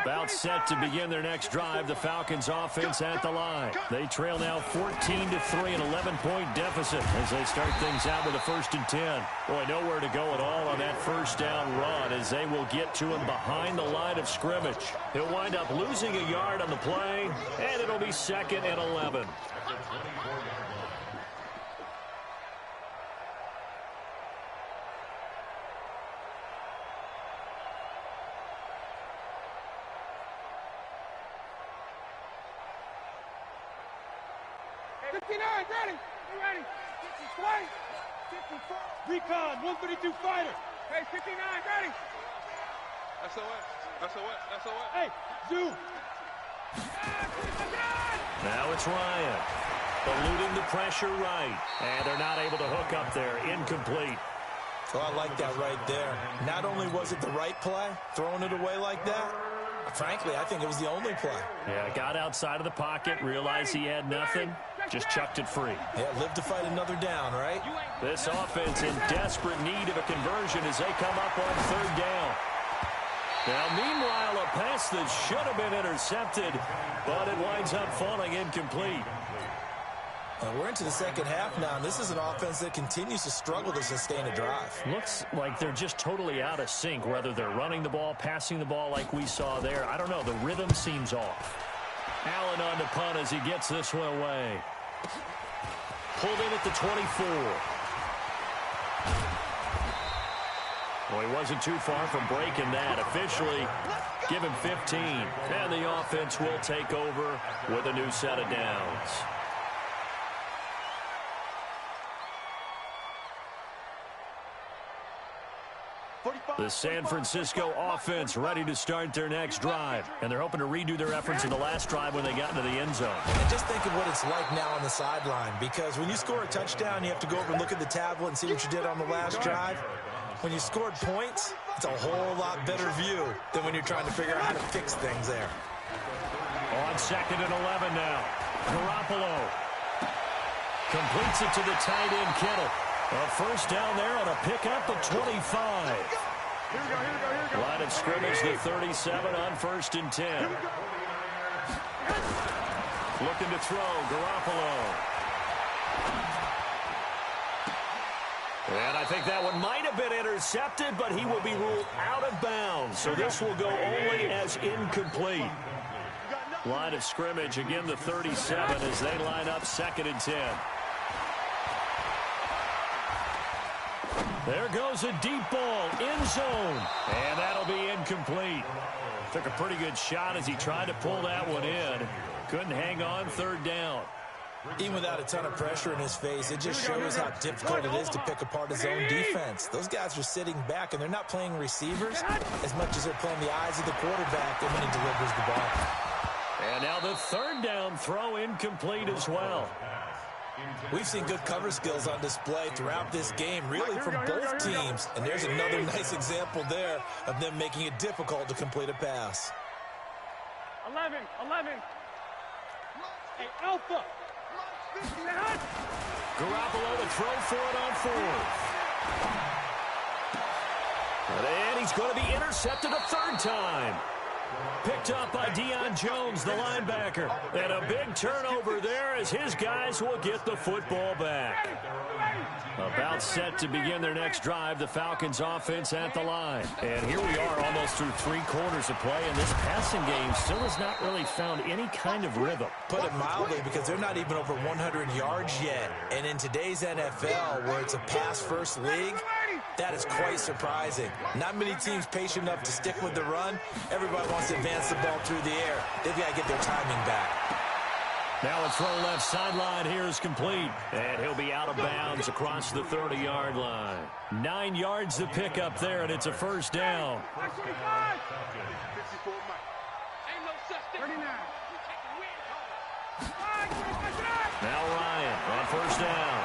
About set to begin their next drive, the Falcons offense at the line. They trail now 14-3, an 11-point deficit as they start things out with a 1st and 10. Boy, nowhere to go at all on that first down run as they will get to him behind the line of scrimmage. He'll wind up losing a yard on the play, and it'll be 2nd and 11. Recon, 132 fighter. Hey, 59, ready. SOS. Hey, zoom. Now it's Ryan. Eluding the pressure right. And they're not able to hook up there. Incomplete. Oh, I like that right there. Not only was it the right play, throwing it away like that, frankly, I think it was the only play. Yeah, got outside of the pocket, realized he had nothing, just chucked it free. Yeah, live to fight another down, right? This offense in desperate need of a conversion as they come up on third down. Now, meanwhile, a pass that should have been intercepted, but it winds up falling incomplete. We're into the second half now, and this is an offense that continues to struggle to sustain a drive. Looks like they're just totally out of sync, whether they're running the ball, passing the ball like we saw there. I don't know. The rhythm seems off. Allen on the punt as he gets this one away. Pulled in at the 24. Well, he wasn't too far from breaking that. Officially, give him 15. And the offense will take over with a new set of downs. The San Francisco offense ready to start their next drive. And they're hoping to redo their efforts in the last drive when they got into the end zone. And just think of what it's like now on the sideline, because when you score a touchdown, you have to go over and look at the tablet and see what you did on the last drive. When you scored points, it's a whole lot better view than when you're trying to figure out how to fix things there. On 2nd and 11 now. Garoppolo completes it to the tight end, Kittle. A first down there on a pickup of 25. Line of scrimmage, the 37 on 1st and 10. Looking to throw, Garoppolo. And I think that one might have been intercepted, but he will be ruled out of bounds. So this will go only as incomplete. Line of scrimmage, again the 37 as they line up 2nd and 10. There goes a deep ball, end zone, and that'll be incomplete. Took a pretty good shot as he tried to pull that one in. Couldn't hang on, 3rd down. Even without a ton of pressure in his face, it just shows how difficult it is to pick apart his own defense. Those guys are sitting back, and they're not playing receivers as much as they're playing the eyes of the quarterback when he delivers the ball. And now the 3rd down throw incomplete as well. We've seen good cover skills on display throughout this game, really from both teams. And there's another nice example there of them making it difficult to complete a pass. 11. Hey, Alpha. Garoppolo to throw for it on 4th. And he's going to be intercepted a 3rd time. Picked up by Deion Jones, the linebacker. And a big turnover there as his guys will get the football back. About set to begin their next drive, the Falcons offense at the line. And here we are almost through 3 quarters of play, and this passing game still has not really found any kind of rhythm. Put it mildly, because they're not even over 100 yards yet. And in today's NFL, where it's a pass-first league, that is quite surprising. Not many teams patient enough to stick with the run. Everybody wants to advance the ball through the air. They've got to get their timing back. Now a throw left sideline here is complete. And he'll be out of bounds across the 30-yard line. 9 yards to pick up there, and it's a 1st down. Now Ryan on 1st down.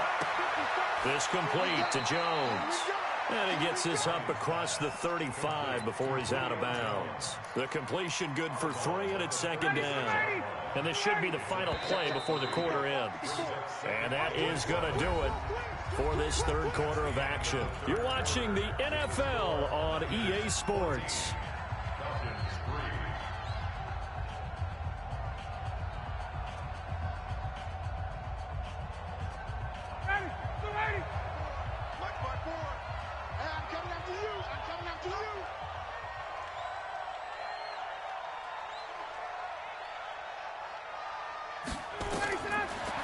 This complete to Jones. And he gets this up across the 35 before he's out of bounds. The completion good for 3, and it's 2nd down. And this should be the final play before the quarter ends. And that is going to do it for this 3rd quarter of action. You're watching the NFL on EA Sports.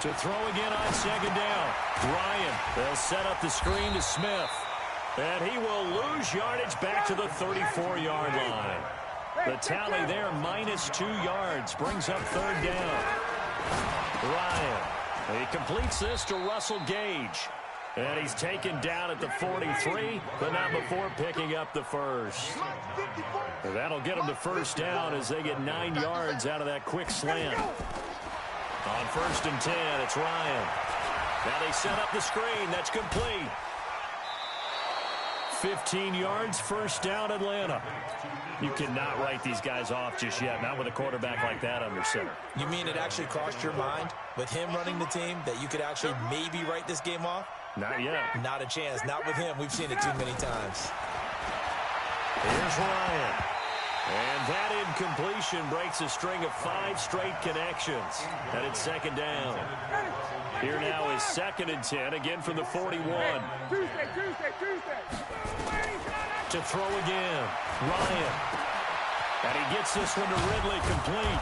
To throw again on 2nd down. Ryan, they'll set up the screen to Smith. And he will lose yardage back to the 34-yard line. The tally there, -2 yards, brings up 3rd down. Ryan, he completes this to Russell Gage. And he's taken down at the 43, but not before picking up the 1st. And that'll get him to 1st down as they get 9 yards out of that quick slant. On 1st and 10, it's Ryan. Now they set up the screen. That's complete. 15 yards, first down, Atlanta. You cannot write these guys off just yet, not with a quarterback like that under center. You mean it actually crossed your mind with him running the team that you could actually maybe write this game off? Not yet. Not a chance. Not with him. We've seen it too many times. Here's Ryan. And that incompletion breaks a string of 5 straight connections. And it's second down. Here now is 2nd and 10, again from the 41. To throw again, Ryan. And he gets this one to Ridley complete.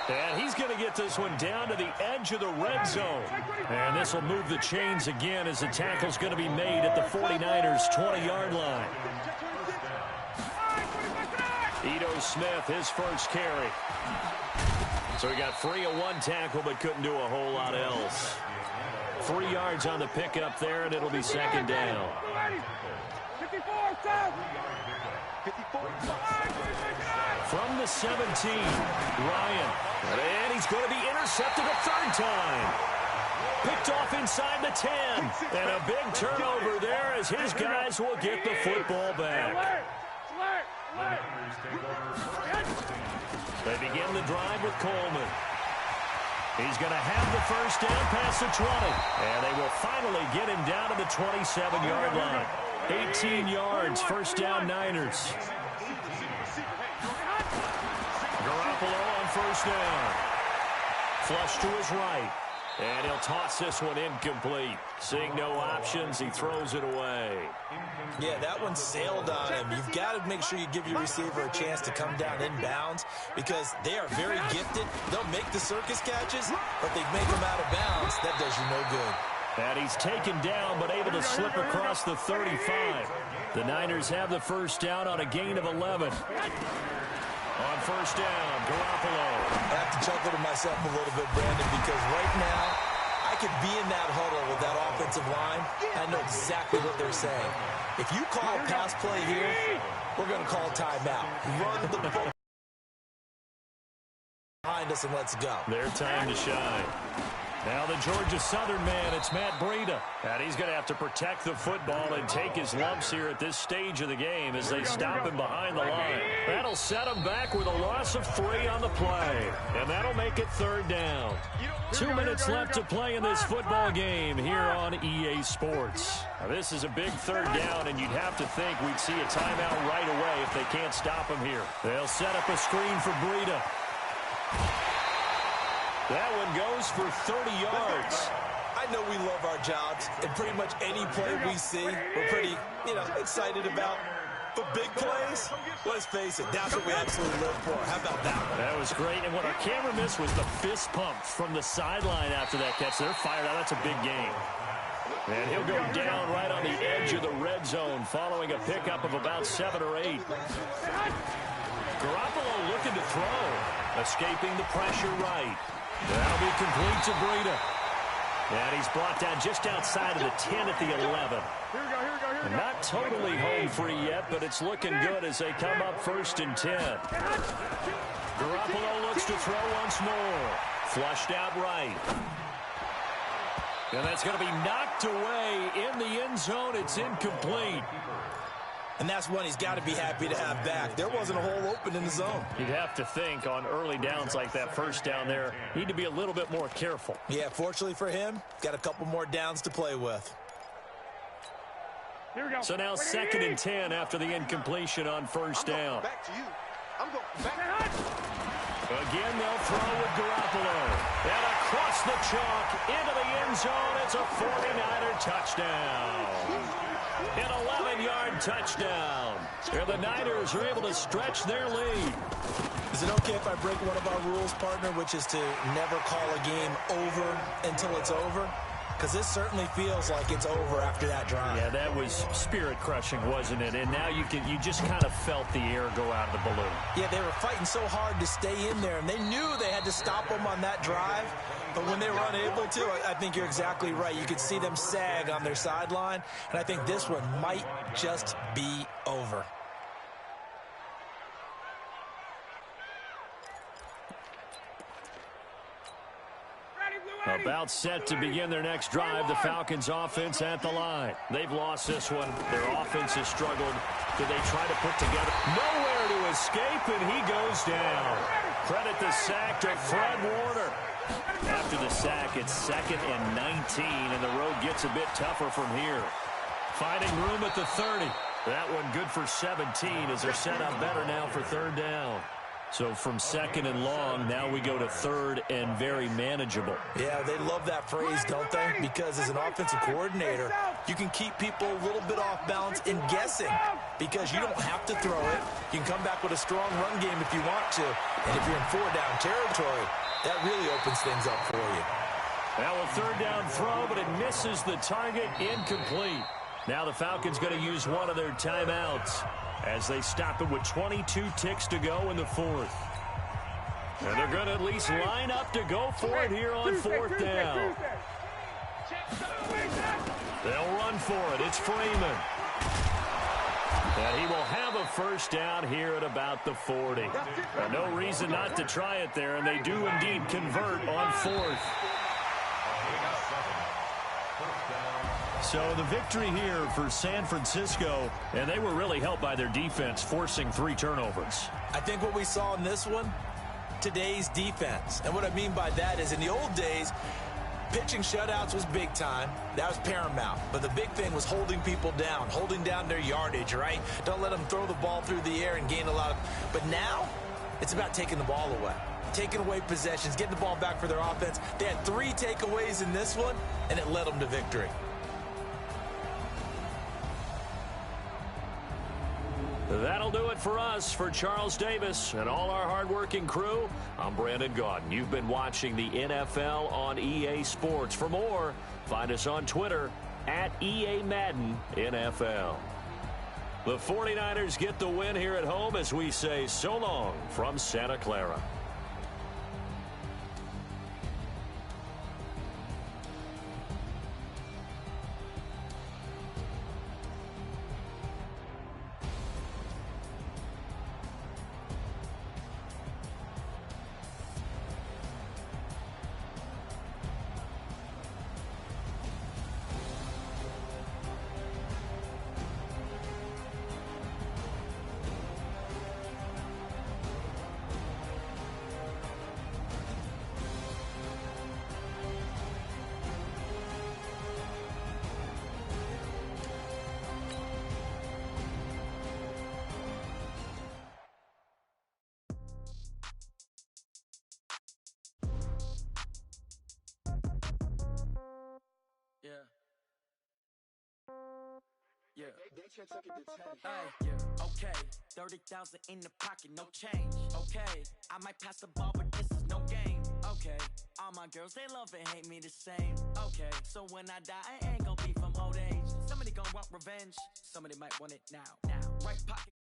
And he's going to get this one down to the edge of the red zone. And this will move the chains again as the tackle's going to be made at the 49ers' 20-yard line. Ito Smith, his first carry. So he got free of 1 tackle but couldn't do a whole lot else. 3 yards on the pickup there, and it'll be second down. From the 17, Ryan. And he's going to be intercepted a 3rd time. Picked off inside the 10. And a big turnover there as his guys will get the football back. They begin the drive with Coleman. He's going to have the first down past the 20. And they will finally get him down to the 27-yard line. 18 yards, first down Niners. Garoppolo on first down. Flush to his right. And he'll toss this one incomplete. Seeing no options, he throws it away. Yeah, that one sailed on him. You've got to make sure you give your receiver a chance to come down inbounds because they are very gifted. They'll make the circus catches, but they make them out of bounds. That does you no good. And he's taken down but able to slip across the 35. The Niners have the first down on a gain of 11. On first down, Garoppolo. I have to chuckle to myself a little bit, Brandon, because right now I could be in that huddle with that offensive line. I know exactly what they're saying. If you call pass play here, we're going to call timeout. Run the ball behind us and let's go. Their time to shine. Now the Georgia Southern man, it's Matt Breida. And he's going to have to protect the football and take his lumps here at this stage of the game as they stop him behind the line. That'll set him back with a loss of 3 on the play. And that'll make it 3rd down. 2 minutes left to play in this football game here on EA Sports. Now this is a big 3rd down, and you'd have to think we'd see a timeout right away if they can't stop him here. They'll set up a screen for Breida. That one goes for 30 yards. I know we love our jobs, and pretty much any play we see, we're pretty, excited about. But big plays, let's face it, that's what we absolutely live for. How about that one? That was great, and what our camera missed was the fist pump from the sideline after that catch. They're fired out. That's a big game. And he'll go down right on the edge of the red zone following a pickup of about 7 or 8. Garoppolo looking to throw, escaping the pressure right. That'll be complete to Breida. And he's brought down just outside of the 10 at the 11. Not totally home free yet, but it's looking good as they come up 1st and 10. Garoppolo looks to throw once more. Flushed out right. And that's going to be knocked away in the end zone. It's incomplete. And that's one he's got to be happy to have back. There wasn't a hole open in the zone. You'd have to think on early downs like that first down there, need to be a little bit more careful. Yeah, fortunately for him, got a couple more downs to play with. Here we go. So now 2nd and 10 after the incompletion on first down. Back to you. I'm going back. Again, they'll throw with Garoppolo. And across the chalk into the end zone. It's a 49er touchdown. An 11-yard touchdown. And the Niners are able to stretch their lead. Is it okay if I break one of our rules, partner, which is to never call a game over until it's over? Because this certainly feels like it's over after that drive. Yeah, that was spirit-crushing, wasn't it? And now you just kind of felt the air go out of the balloon. Yeah, they were fighting so hard to stay in there, and they knew they had to stop them on that drive. But when they were unable to, I think you're exactly right. You could see them sag on their sideline, and I think this one might just be over. Ready, Blue About set to begin their next drive, the Falcons offense at the line. They've lost this one. Their offense has struggled. Do they try to put together? Nowhere to escape, and he goes down. Credit the sack to Fred Warner. After the sack, it's 2nd and 19, and the road gets a bit tougher from here. Finding room at the 30. That one good for 17 as they're set up better now for 3rd down. So from 2nd and long, now we go to 3rd and very manageable. Yeah, they love that phrase, don't they? Because as an offensive coordinator, you can keep people a little bit off balance in guessing because you don't have to throw it. You can come back with a strong run game if you want to. And if you're in 4-down territory, that really opens things up for you. Now a 3rd down throw, but it misses the target, incomplete. Now the Falcons going to use one of their timeouts as they stop it with 22 ticks to go in the 4th. And they're going to at least line up to go for it here on 4th down. They'll run for it. It's Freeman. And he will have a 1st down here at about the 40. Well, no reason not to try it there, and they do indeed convert on 4th. So the victory here for San Francisco, and they were really helped by their defense, forcing 3 turnovers. I think what we saw in this one, today's defense. And what I mean by that is in the old days, pitching shutouts was big time. That was paramount. But the big thing was holding people down, holding down their yardage, right? Don't let them throw the ball through the air and gain a lot of... But now, it's about taking the ball away. Taking away possessions, getting the ball back for their offense. They had 3 takeaways in this one, and it led them to victory. That'll do it for us. For Charles Davis and all our hardworking crew, I'm Brandon Gaudin. You've been watching the NFL on EA Sports. For more, find us on Twitter at EA Madden NFL. The 49ers get the win here at home as we say so long from Santa Clara. Yeah. Hey, yeah. Okay, 30,000 in the pocket, no change. Okay, I might pass the ball, but this is no game. Okay, all my girls, they love and hate me the same. Okay, so when I die, I ain't gonna be from old age. Somebody gonna want revenge, somebody might want it now. Right pocket.